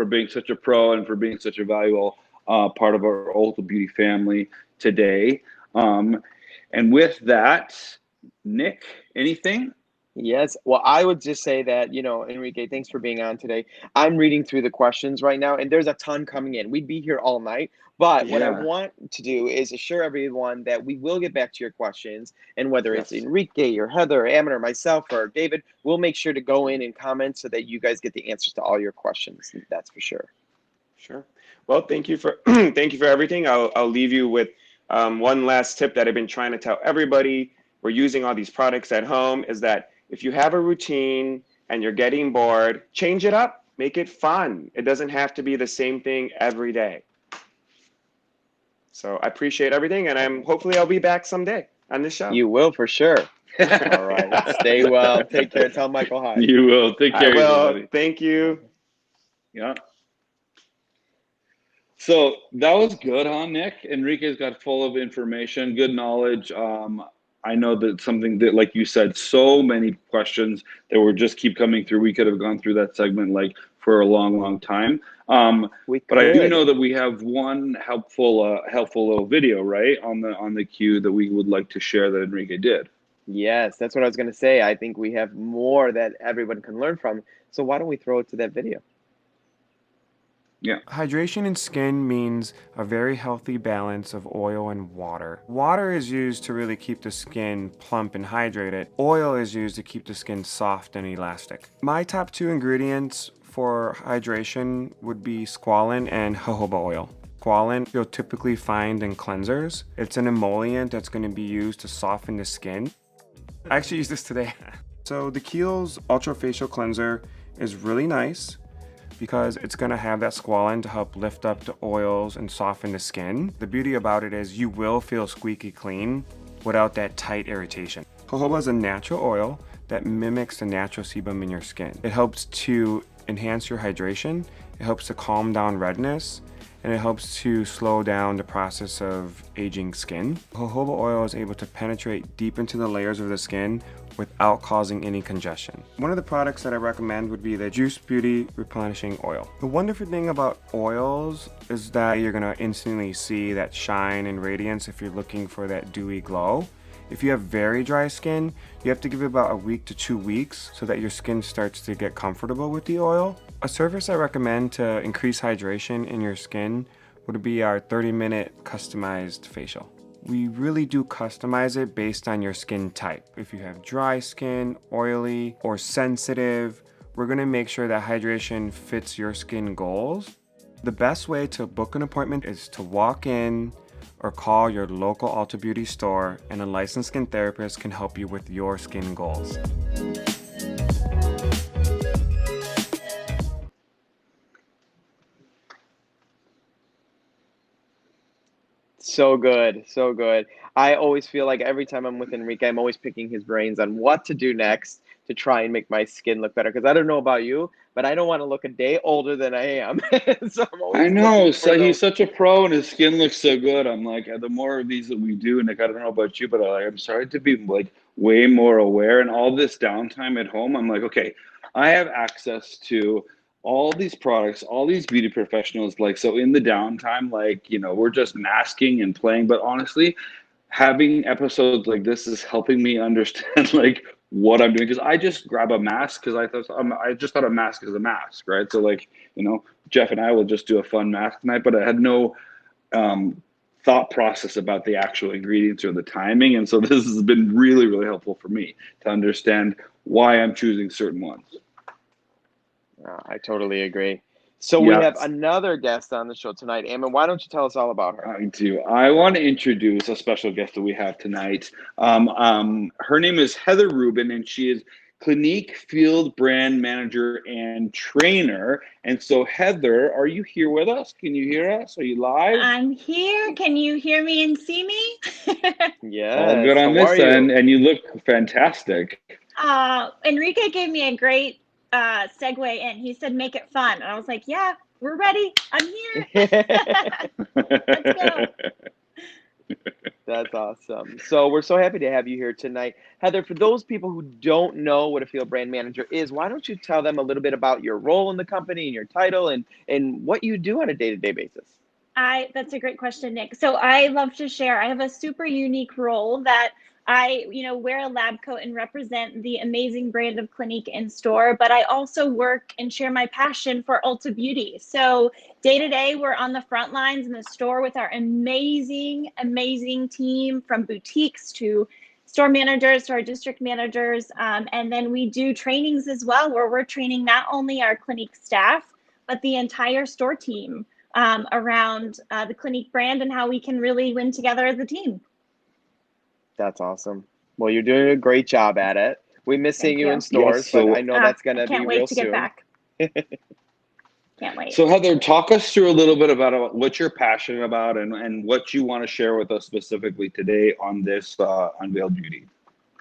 being such a pro and for being such a valuable part of our Ulta Beauty family today. And with that, Nick, anything? Yes. Well, I would just say that, Enrique, thanks for being on today. I'm reading through the questions right now, and there's a ton coming in. We'd be here all night. But what I Yeah. want to do is assure everyone that we will get back to your questions. And whether it's Yes. Enrique or Heather or Ammon or myself or David, we'll make sure to go in and comment so that you guys get the answers to all your questions. That's for sure. Sure. Well, thank you for thank you for everything. I'll leave you with one last tip that I've been trying to tell everybody. We're using all these products at home. Is that if you have a routine and you're getting bored, change it up. Make it fun. It doesn't have to be the same thing every day. So I appreciate everything, and hopefully I'll be back someday on this show. You will for sure. All right. Stay well. Take care. Tell Michael hi. You will. Take care, I will. everybody. Thank you. Yeah. So that was good, huh, Nick? Enrique's got full of information, good knowledge. I know that something that, like you said, so many questions that were just keep coming through. We could have gone through that segment like for a long, long time. But I do know that we have one helpful little video, right, on the queue that we would like to share that Enrique did. Yes, that's what I was going to say. I think we have more that everyone can learn from. So why don't we throw it to that video? Yeah. Hydration in skin means a very healthy balance of oil and water. Water is used to really keep the skin plump and hydrated. Oil is used to keep the skin soft and elastic. My top two ingredients for hydration would be squalane and jojoba oil. Squalane you'll typically find in cleansers. It's an emollient that's going to be used to soften the skin. I actually used this today. So the Kiehl's Ultra Facial Cleanser is really nice because it's going to have that squalane to help lift up the oils and soften the skin. The beauty about it is you will feel squeaky clean without that tight irritation. Jojoba is a natural oil that mimics the natural sebum in your skin. It helps to enhance your hydration, it helps to calm down redness, and it helps to slow down the process of aging skin. Jojoba oil is able to penetrate deep into the layers of the skin without causing any congestion. One of the products that I recommend would be the Juice Beauty Replenishing Oil. The wonderful thing about oils is that you're gonna instantly see that shine and radiance if you're looking for that dewy glow. If you have very dry skin, you have to give it about a week to 2 weeks so that your skin starts to get comfortable with the oil. A service I recommend to increase hydration in your skin would be our 30-minute customized facial. We really do customize it based on your skin type. If you have dry skin, oily, or sensitive, we're gonna make sure that hydration fits your skin goals. The best way to book an appointment is to walk in or call your local Ulta Beauty store, and a licensed skin therapist can help you with your skin goals. So good, so good. I always feel like every time I'm with Enrique, I'm always picking his brains on what to do next to try and make my skin look better. Because I don't know about you, but I don't want to look a day older than I am. So I'm I always know. looking for So he's those. such a pro, and his skin looks so good. I'm like, the more of these that we do, Nick, I don't know about you, but I'm starting to be like way more aware. And all this downtime at home, I'm like, okay, I have access to all these products, all these beauty professionals. Like, so in the downtime, like, we're just masking and playing. But honestly, having episodes like this is helping me understand like what I'm doing, because I just grab a mask because I just thought a mask is a mask, right? So like, Jeff and I will just do a fun mask night, but I had no um, thought process about the actual ingredients or the timing, and so this has been really, really helpful for me to understand why I'm choosing certain ones. I totally agree. So we Yeah. have another guest on the show tonight. Ammon, why don't you tell us all about her? I do. I want to introduce a special guest that we have tonight. Her name is Heather Rubin, and she is Clinique Field Brand Manager and Trainer. And so, Heather, are you here with us? Can you hear us? Are you live? I'm here. Can you hear me and see me? All Yes. good on How are this you? end, and you look fantastic. Enrique gave me a great segue in. He said, make it fun. And I was like, yeah, we're ready. I'm here. Let's go. That's awesome. So we're so happy to have you here tonight. Heather, for those people who don't know what a field brand manager is, why don't you tell them a little bit about your role in the company and your title and what you do on a day-to-day basis? That's a great question, Nick. So I love to share. I have a super unique role that I, wear a lab coat and represent the amazing brand of Clinique in store, but I also work and share my passion for Ulta Beauty. So day to day, we're on the front lines in the store with our amazing, amazing team, from boutiques to store managers to our district managers. And then we do trainings as well, where we're training not only our Clinique staff, but the entire store team around the Clinique brand and how we can really win together as a team. That's awesome. Well, you're doing a great job at it. We miss seeing you in stores, Yes, but I so know that's going I to be can't real wait to get soon. back. Can't wait. So Heather, talk us through a little bit about what you're passionate about and what you want to share with us specifically today on this Unveiled Beauty.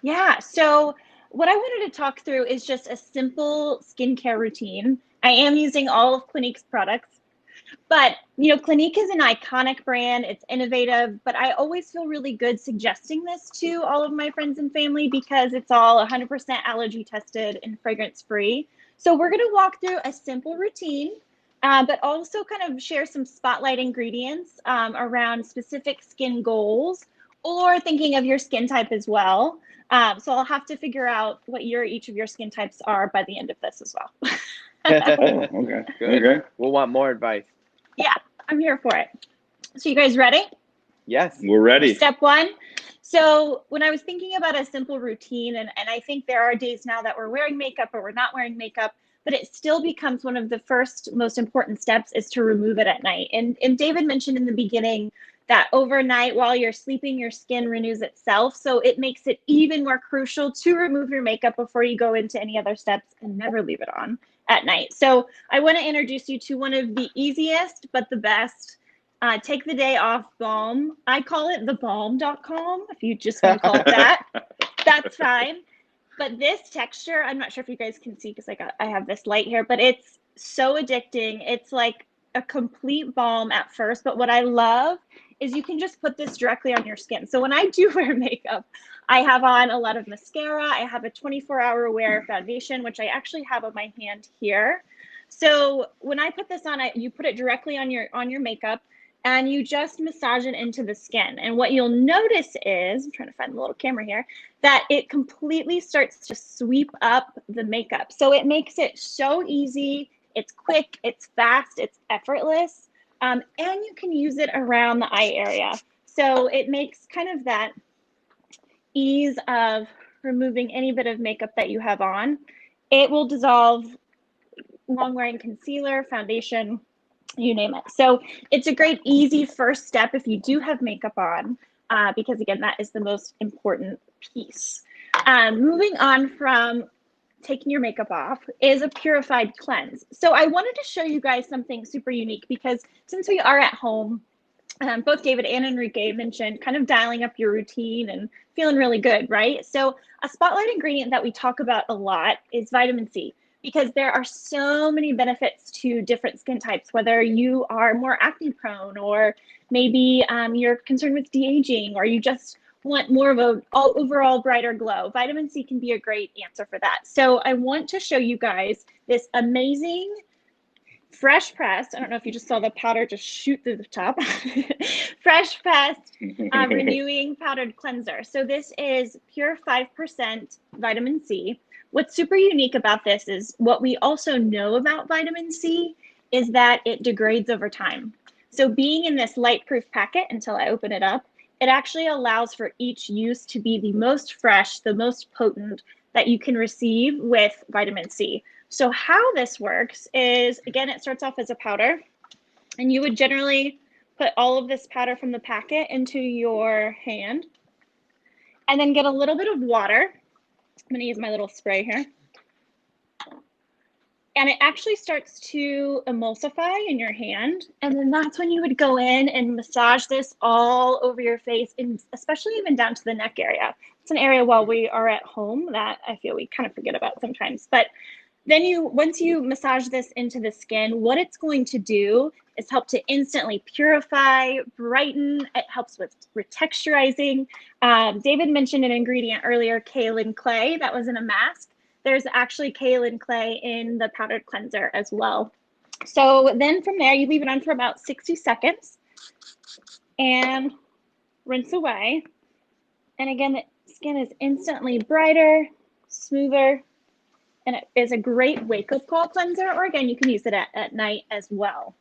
Yeah, so what I wanted to talk through is just a simple skincare routine. I am using all of Clinique's products, but Clinique is an iconic brand. It's innovative, but I always feel really good suggesting this to all of my friends and family because it's all 100% allergy tested and fragrance free. So we're going to walk through a simple routine, but also kind of share some spotlight ingredients around specific skin goals or thinking of your skin type as well. So I'll have to figure out what each of your skin types are by the end of this as well. Oh, okay. Good. Okay. We'll want more advice. Yeah, I'm here for it. So you guys ready? Yes. We're ready. Step one. So when I was thinking about a simple routine, and I think there are days now that we're wearing makeup or we're not wearing makeup, but it still becomes one of the first most important steps is to remove it at night. And David mentioned in the beginning that overnight while you're sleeping, your skin renews itself. So it makes it even more crucial to remove your makeup before you go into any other steps and never leave it on at night. So I want to introduce you to one of the easiest, but the best take the day off balm. I call it the balm.com. If you just want to call it that, that's fine. But this texture, I'm not sure if you guys can see because I have this light here, but it's so addicting. It's like a complete balm at first. But what I love is you can just put this directly on your skin. So when I do wear makeup, I have on a lot of mascara. I have a 24-hour wear foundation, which I actually have on my hand here. So when I put this on, you put it directly on your makeup and you just massage it into the skin. And what you'll notice is, I'm trying to find the little camera here, that it completely starts to sweep up the makeup. So it makes it so easy. It's quick, it's fast, it's effortless. And you can use it around the eye area. So it makes kind of that ease of removing any bit of makeup that you have on. It will dissolve long wearing concealer, foundation, you name it. So it's a great, easy first step if you do have makeup on, because again, that is the most important piece. Moving on from taking your makeup off is a purified cleanse. So I wanted to show you guys something super unique because since we are at home, both David and Enrique mentioned kind of dialing up your routine and feeling really good, right? So a spotlight ingredient that we talk about a lot is vitamin C, because there are so many benefits to different skin types, whether you are more acne prone, or maybe you're concerned with de-aging, or you just want more of a overall brighter glow. Vitamin C can be a great answer for that. So I want to show you guys this amazing fresh pressed, I don't know if you just saw the powder just shoot through the top, fresh pressed renewing powdered cleanser. So this is pure 5% vitamin C. What's super unique about this is what we also know about vitamin C is that it degrades over time. So being in this light-proof packet, until I open it up, it actually allows for each use to be the most fresh, the most potent that you can receive with vitamin C. So how this works is, again, it starts off as a powder, and you would generally put all of this powder from the packet into your hand, and then get a little bit of water. I'm going to use my little spray here. And it actually starts to emulsify in your hand. And then that's when you would go in and massage this all over your face, and especially even down to the neck area. It's an area while we are at home that I feel we kind of forget about sometimes. But then once you massage this into the skin, what it's going to do is help to instantly purify, brighten. It helps with retexturizing. David mentioned an ingredient earlier, kaolin clay, that was in a mask. There's actually kaolin clay in the powdered cleanser as well. So then from there, you leave it on for about 60 seconds and rinse away. And again, the skin is instantly brighter, smoother, and it is a great wake-up call cleanser, or again, you can use it at night as well.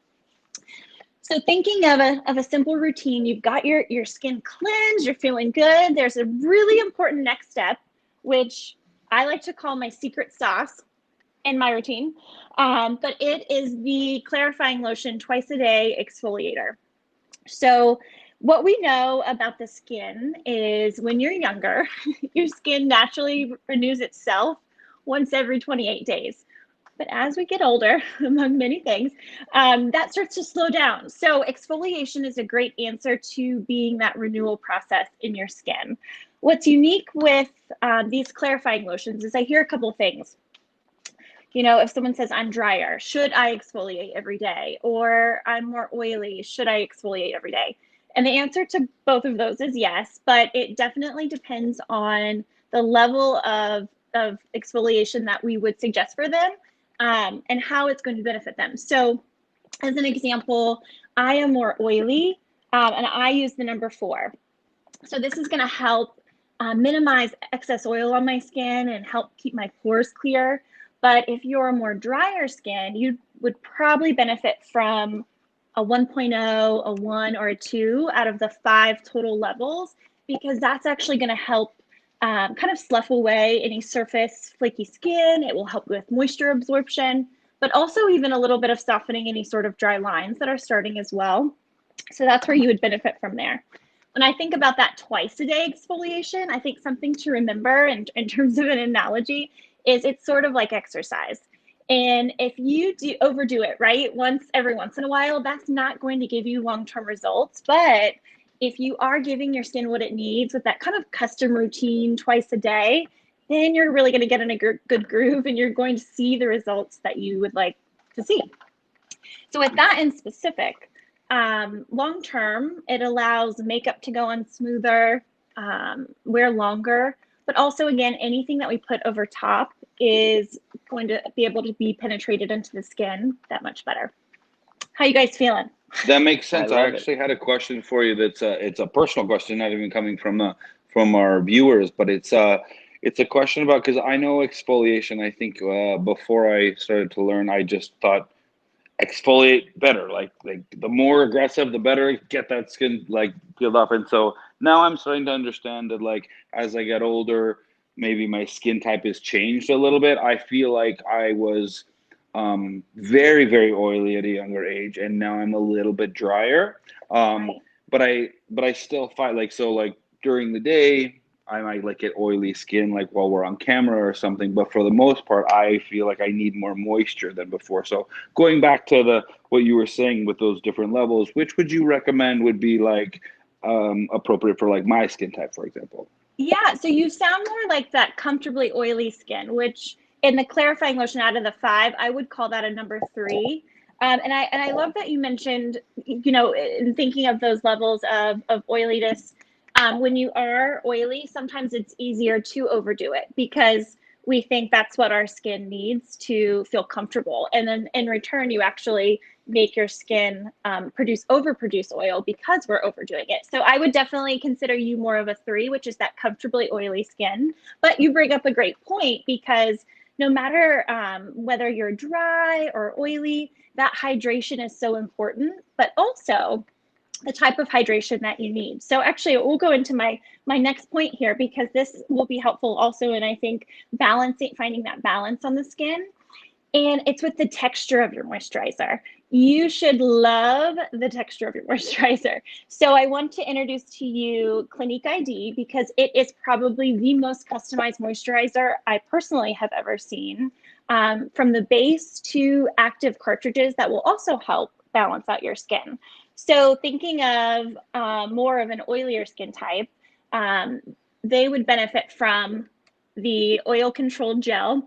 So thinking of a simple routine, you've got your skin cleansed, you're feeling good. There's a really important next step, which I like to call my secret sauce in my routine, but it is the clarifying lotion twice a day exfoliator. So what we know about the skin is when you're younger, your skin naturally renews itself once every 28 days. But as we get older, among many things, that starts to slow down. So exfoliation is a great answer to being that renewal process in your skin. What's unique with these clarifying lotions is I hear a couple of things. You know, if someone says, I'm drier, should I exfoliate every day? Or I'm more oily, should I exfoliate every day? And the answer to both of those is yes, but it definitely depends on the level of exfoliation that we would suggest for them, and how it's going to benefit them. So as an example, I am more oily, and I use the number 4. So this is going to help minimize excess oil on my skin and help keep my pores clear. But if you're more drier skin, you would probably benefit from a 1.0, a 1, or a 2 out of the 5 total levels, because that's actually going to help kind of slough away any surface flaky skin. It will help with moisture absorption, but also even a little bit of softening any sort of dry lines that are starting as well. So that's where you would benefit from there. When I think about that twice a day exfoliation, I think something to remember in terms of an analogy is it's sort of like exercise. And if you overdo it, right, every once in a while, that's not going to give you long-term results. But if you are giving your skin what it needs with that kind of custom routine twice a day, then you're really going to get in a good groove, and you're going to see the results that you would like to see. So with that in specific, long term, it allows makeup to go on smoother, wear longer, but also, again, anything that we put over top is going to be able to be penetrated into the skin that much better. How you guys feeling? That makes sense. I love actually had a question for you. It's a personal question, not even coming from our viewers, but it's a question about, because I know exfoliation. I think before I started to learn, I just thought exfoliate better, like the more aggressive the better, get that skin like peeled off. And so now I'm starting to understand that, like, as I get older, maybe my skin type has changed a little bit. I feel like I was very, very oily at a younger age, and now I'm a little bit drier. But I still fight, like, so like during the day I might like get oily skin like while we're on camera or something, but for the most part, I feel like I need more moisture than before. So going back to what you were saying with those different levels, which would you recommend would be like appropriate for like my skin type, for example? Yeah, so you sound more like that comfortably oily skin, which in the clarifying lotion out of the five, I would call that a number three. And I love that you mentioned, in thinking of those levels of oiliness, when you are oily, sometimes it's easier to overdo it because we think that's what our skin needs to feel comfortable. And then in return, you actually make your skin overproduce oil because we're overdoing it. So I would definitely consider you more of a three, which is that comfortably oily skin. But you bring up a great point because no matter whether you're dry or oily, that hydration is so important, but also the type of hydration that you need. So actually we'll go into my next point here because this will be helpful also in, I think, finding that balance on the skin. And it's with the texture of your moisturizer. You should love the texture of your moisturizer. So I want to introduce to you Clinique ID because it is probably the most customized moisturizer I personally have ever seen. From the base to active cartridges that will also help balance out your skin. So thinking of more of an oilier skin type, they would benefit from the oil controlled gel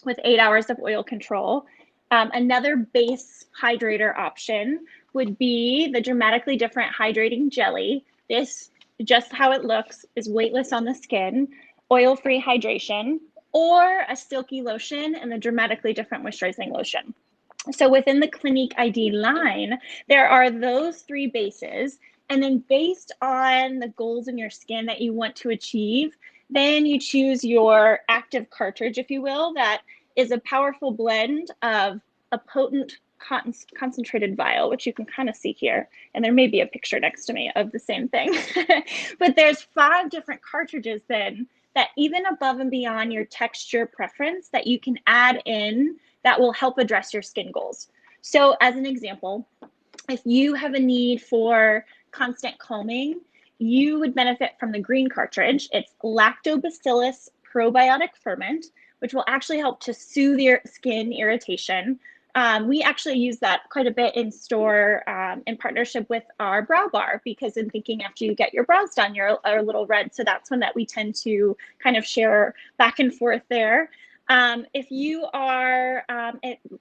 with 8 hours of oil control. Another base hydrator option would be the dramatically different hydrating jelly. This, just how it looks, is weightless on the skin, oil-free hydration, or a silky lotion and the dramatically different moisturizing lotion. So within the Clinique ID line, there are those three bases. And then based on the goals in your skin that you want to achieve, then you choose your active cartridge, if you will, that is a powerful blend of a potent concentrated vial, which you can kind of see here. And there may be a picture next to me of the same thing. But there's 5 different cartridges then that even above and beyond your texture preference that you can add in that will help address your skin goals. So as an example, if you have a need for constant calming, you would benefit from the green cartridge. It's lactobacillus probiotic ferment, which will actually help to soothe your skin irritation. We actually use that quite a bit in store in partnership with our brow bar, because in thinking after you get your brows done, you're a little red. So that's one that we tend to kind of share back and forth there. If you are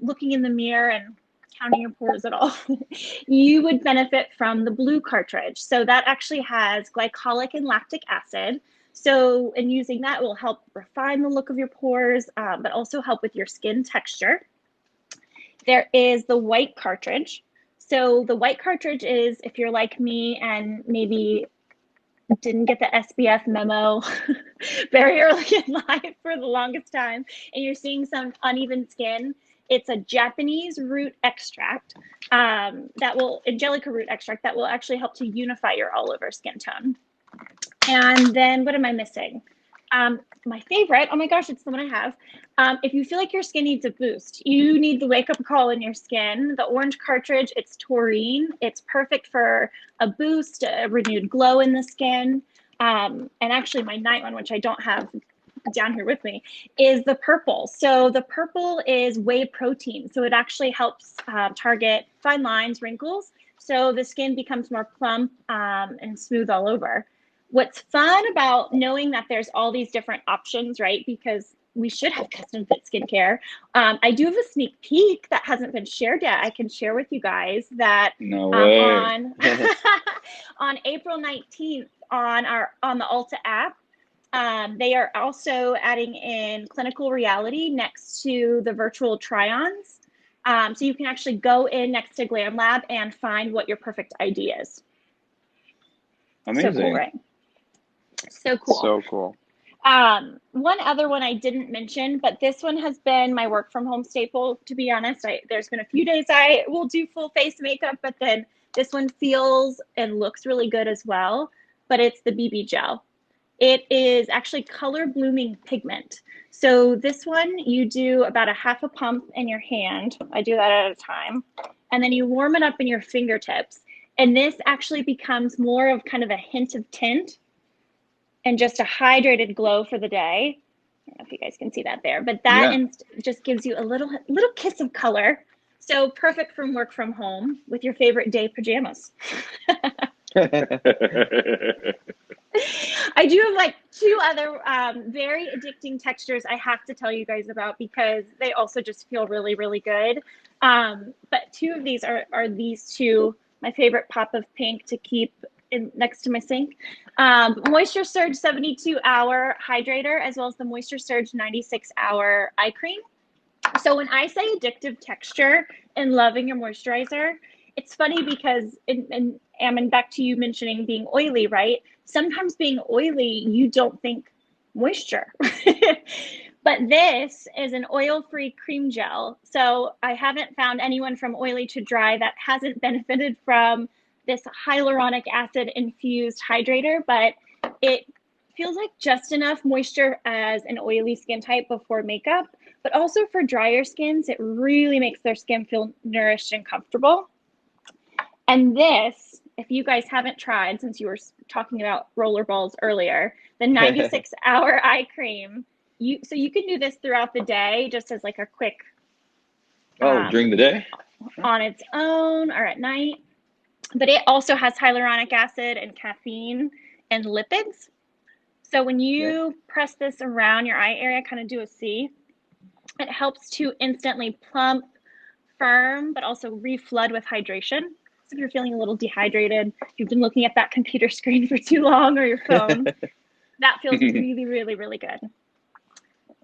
looking in the mirror and counting your pores at all, you would benefit from the blue cartridge. So that actually has glycolic and lactic acid. So in using that will help refine the look of your pores, but also help with your skin texture. There is the white cartridge. So the white cartridge is, if you're like me and maybe didn't get the SPF memo very early in life for the longest time, and you're seeing some uneven skin, it's a Japanese root extract angelica root extract that will actually help to unify your all over skin tone. And then what am I missing? My favorite, oh my gosh, it's the one I have. If you feel like your skin needs a boost, you need the wake up call in your skin. The orange cartridge, it's taurine. It's perfect for a boost, a renewed glow in the skin. And actually my night one, which I don't have down here with me, is the purple. So the purple is whey protein. So it actually helps target fine lines, wrinkles. So the skin becomes more plump and smooth all over. What's fun about knowing that there's all these different options, right? Because we should have custom fit skincare. I do have a sneak peek that hasn't been shared yet. I can share with you guys that No way. on April 19th on the Ulta app, they are also adding in clinical reality next to the virtual try-ons. So you can actually go in next to Glam Lab and find what your perfect ID is. Amazing. So cool, right? So cool. So cool. One other one I didn't mention, but this one has been my work from home staple, to be honest. There's been a few days I will do full face makeup, but then this one feels and looks really good as well. But it's the BB gel. It is actually color blooming pigment. So this one, you do about a half a pump in your hand. I do that at a time. And then you warm it up in your fingertips. And this actually becomes more of kind of a hint of tint. and just a hydrated glow for the day. I don't know if you guys can see that there, but that just gives you a little kiss of color. So perfect from work from home with your favorite day pajamas. I do have like 2 other very addicting textures I have to tell you guys about because they also just feel really, really good. But 2 of these are these 2, my favorite pop of pink to keep next to my sink. Moisture Surge 72-hour hydrator, as well as the Moisture Surge 96-hour eye cream. So when I say addictive texture and loving your moisturizer, it's funny because, and Ammon, back to you mentioning being oily, right? Sometimes being oily, you don't think moisture. But this is an oil-free cream gel. So I haven't found anyone from oily to dry that hasn't benefited from this hyaluronic acid infused hydrator, but it feels like just enough moisture as an oily skin type before makeup, but also for drier skins, it really makes their skin feel nourished and comfortable. And this, if you guys haven't tried, since you were talking about rollerballs earlier, the 96-hour eye cream, so you can do this throughout the day, just as like a quick. During the day? On its own or at night. But it also has hyaluronic acid and caffeine and lipids. So when you press this around your eye area, kind of do a C, it helps to instantly plump, firm, but also reflood with hydration. So if you're feeling a little dehydrated, if you've been looking at that computer screen for too long or your phone, that feels really, really, really good.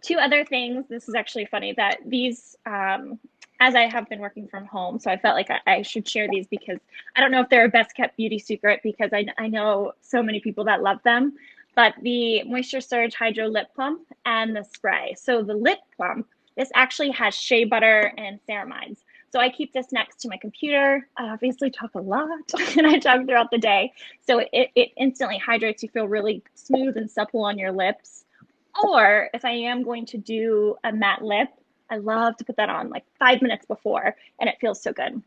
2 other things, this is actually funny, that these, as I have been working from home, so I felt like I should share these because I don't know if they're a best kept beauty secret because I know so many people that love them, but the Moisture Surge Hydro Lip Plump and the spray. So the lip plump, this actually has shea butter and ceramides. So I keep this next to my computer. I obviously talk a lot and I talk throughout the day. So it instantly hydrates. You feel really smooth and supple on your lips. Or if I am going to do a matte lip, I love to put that on like 5 minutes before and it feels so good.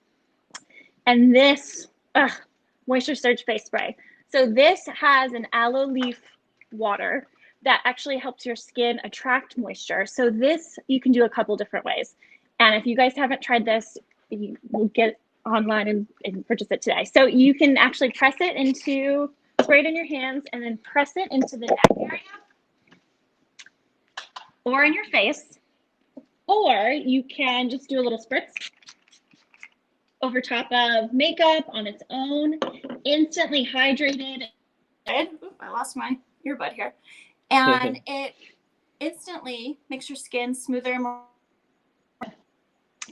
And this Moisture Surge Face Spray. So this has an aloe leaf water that actually helps your skin attract moisture. So this you can do a couple different ways. And if you guys haven't tried this, you will get online and purchase it today. So you can actually press it into, spray it in your hands and then press it into the neck area or in your face. Or you can just do a little spritz over top of makeup on its own, instantly hydrated. Ooh, I lost my earbud here. And it instantly makes your skin smoother and more.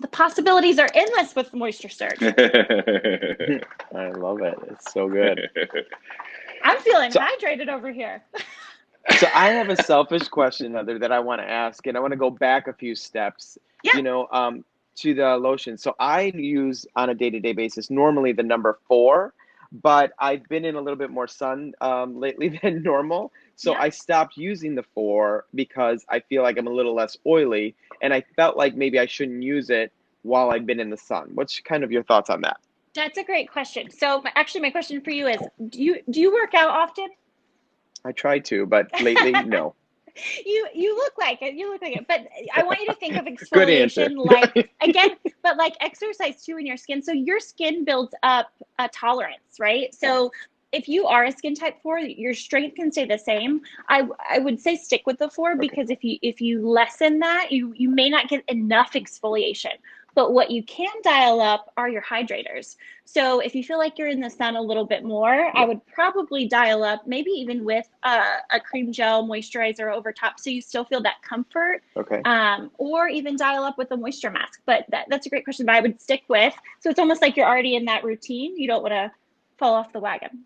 The possibilities are endless with Moisture Surge. I love it. It's so good. I'm feeling hydrated over here. So I have a selfish question, Heather, that I want to ask, and I want to go back a few steps, Yeah. To the lotion. So I use on a day-to-day basis normally the number 4, but I've been in a little bit more sun lately than normal. So I stopped using the 4 because I feel like I'm a little less oily, and I felt like maybe I shouldn't use it while I've been in the sun. What's kind of your thoughts on that? That's a great question. So actually my question for you is, do you work out often? I try to, but lately, no. You look like it. You look like it. But I want you to think of Good answer. exfoliation like, again, but like exercise too in your skin. So your skin builds up a tolerance, right? So if you are a skin type 4, your strength can stay the same. I would say stick with the 4 because if you lessen that, you may not get enough exfoliation. But what you can dial up are your hydrators. So if you feel like you're in the sun a little bit more, I would probably dial up, maybe even with a cream gel moisturizer over top, so you still feel that comfort. Okay. Or even dial up with a moisture mask. But that's a great question. But I would stick with. So it's almost like you're already in that routine. You don't want to fall off the wagon.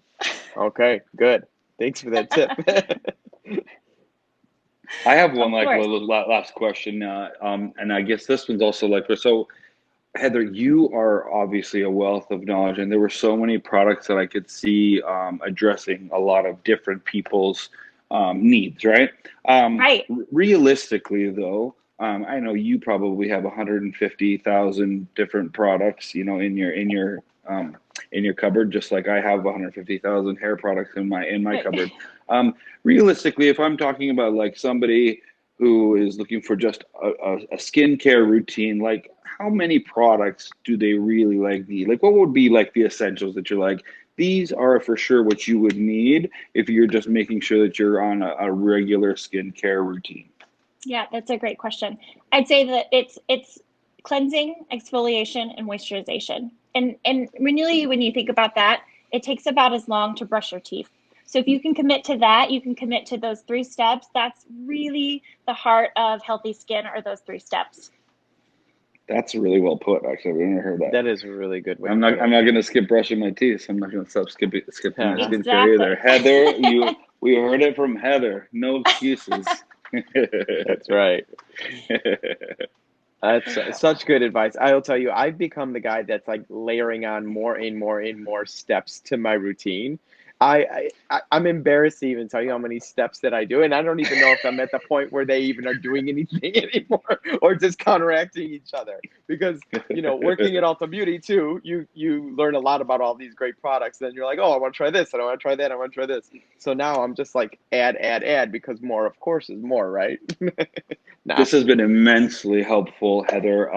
Okay. Good. Thanks for that tip. I have one last question, and I guess this one's also like so. Heather, you are obviously a wealth of knowledge, and there were so many products that I could see addressing a lot of different people's needs, right? Right. Realistically, though, I know you probably have 150,000 different products, in your in your cupboard, just like I have 150,000 hair products in my Right. cupboard. Realistically, if I'm talking about like somebody who is looking for just a skincare routine, like how many products do they really like need? Like what would be like the essentials that you're like, these are for sure what you would need if you're just making sure that you're on a regular skincare routine? Yeah, that's a great question. I'd say that it's cleansing, exfoliation, and moisturization. And really, when you think about that, it takes about as long to brush your teeth. So if you can commit to that, you can commit to those 3 steps. That's really the heart of healthy skin, are those 3 steps. That's really well put. Actually, I've never heard that. That is a really good way. I'm not going to skip brushing my teeth. So I'm not going to stop skipping my skincare Exactly. either. Heather, we heard it from Heather. No excuses. That's right. That's such good advice. I'll tell you, I've become the guy that's like layering on more and more and more steps to my routine. I'm embarrassed to even tell you how many steps that I do, and I don't even know if I'm at the point where they even are doing anything anymore, or just counteracting each other. Because working at Ulta Beauty too, you learn a lot about all these great products. Then you're like, oh, I want to try this, and I want to try that, I want to try this. So now I'm just like add, because more, of course, is more, right? Nah. This has been immensely helpful, Heather.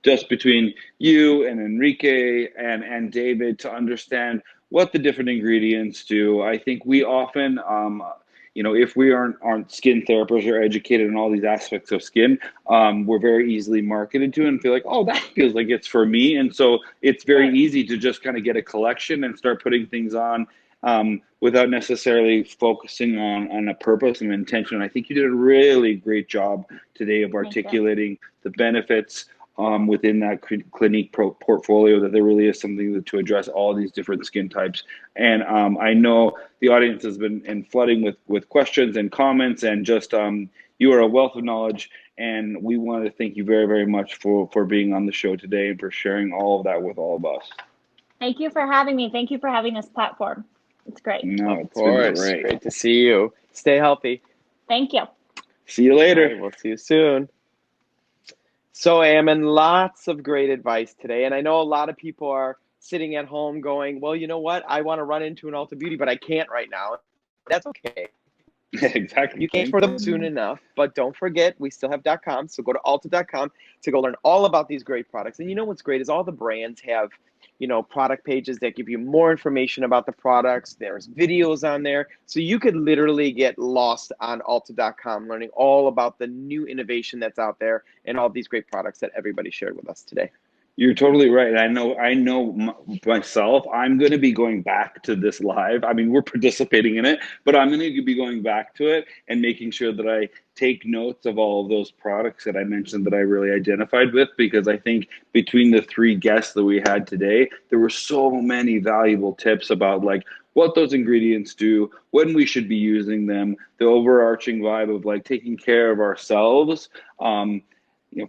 Just between you and Enrique and David to understand what the different ingredients do. I think we often, if we aren't skin therapists or educated in all these aspects of skin, we're very easily marketed to and feel like, oh, that feels like it's for me. And so it's very easy to just kind of get a collection and start putting things on without necessarily focusing on a purpose and intention. I think you did a really great job today of articulating the benefits within that Clinique portfolio, that there really is something to address all these different skin types. And I know the audience has been flooding with questions and comments, and just you are a wealth of knowledge, and we want to thank you very, very much for being on the show today and for sharing all of that with all of us. Thank you for having me. Thank you for having this platform. It's great. No, Of course. Great to see you. Stay healthy. Thank you. See you later. All right, we'll see you soon. So, Ammon, lots of great advice today. And I know a lot of people are sitting at home going, well, you know what? I want to run into an Ulta Beauty, but I can't right now. That's okay. Exactly. You can't for them soon enough, but don't forget, we still have .com. So go to Ulta.com to go learn all about these great products. And you know what's great is all the brands have, product pages that give you more information about the products. There's videos on there. So you could literally get lost on Ulta.com learning all about the new innovation that's out there and all these great products that everybody shared with us today. You're totally right. I know myself, I'm going to be going back to this live. I mean, we're participating in it, but I'm going to be going back to it and making sure that I take notes of all of those products that I mentioned that I really identified with, because I think between the 3 guests that we had today, there were so many valuable tips about like what those ingredients do, when we should be using them, the overarching vibe of like taking care of ourselves,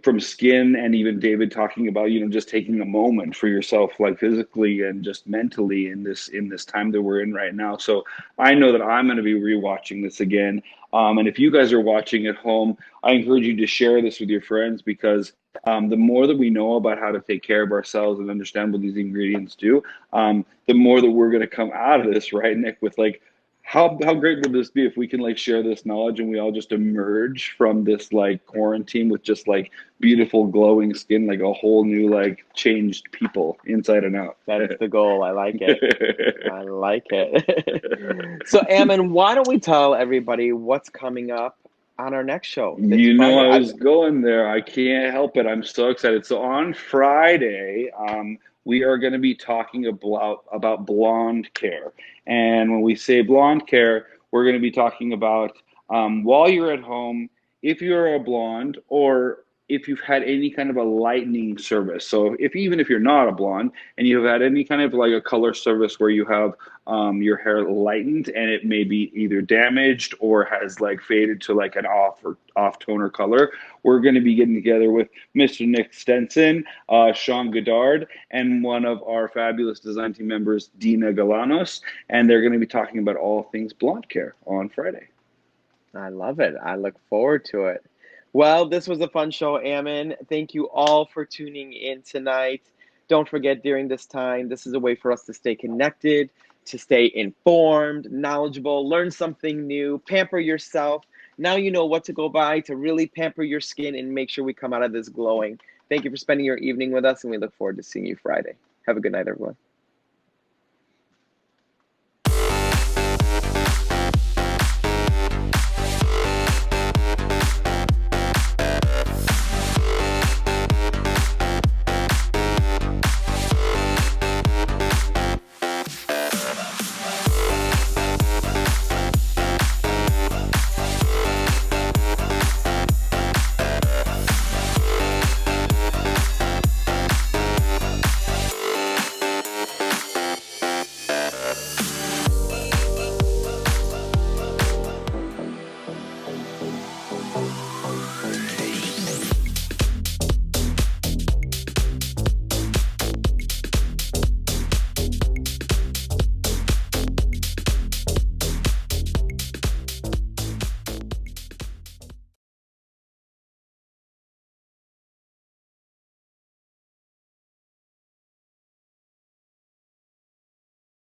from skin, and even David talking about, just taking a moment for yourself, like physically and just mentally in this time that we're in right now. So I know that I'm going to be rewatching this again. And if you guys are watching at home, I encourage you to share this with your friends, because the more that we know about how to take care of ourselves and understand what these ingredients do, the more that we're going to come out of this, right, Nick, with like, how great would this be if we can like share this knowledge and we all just emerge from this like quarantine with just like beautiful glowing skin, like a whole new like changed people inside and out. That's the goal. I like it. I like it. So, Ammon, why don't we tell everybody what's coming up on our next show? I was going there. I can't help it. I'm so excited. So on Friday, we are going to be talking about blonde care. And when we say blonde care, we're going to be talking about while you're at home, if you're a blonde, or if you've had any kind of a lightening service. So even if you're not a blonde and you've had any kind of like a color service where you have your hair lightened and it may be either damaged or has like faded to like an off toner color, we're going to be getting together with Mr. Nick Stenson, Sean Goddard, and one of our fabulous design team members, Dina Galanos, and they're going to be talking about all things blonde care on Friday. I love it. I look forward to it. Well, this was a fun show, Ammon. Thank you all for tuning in tonight. Don't forget, during this time, this is a way for us to stay connected, to stay informed, knowledgeable, learn something new, pamper yourself. Now you know what to go by to really pamper your skin and make sure we come out of this glowing. Thank you for spending your evening with us, and we look forward to seeing you Friday. Have a good night, everyone.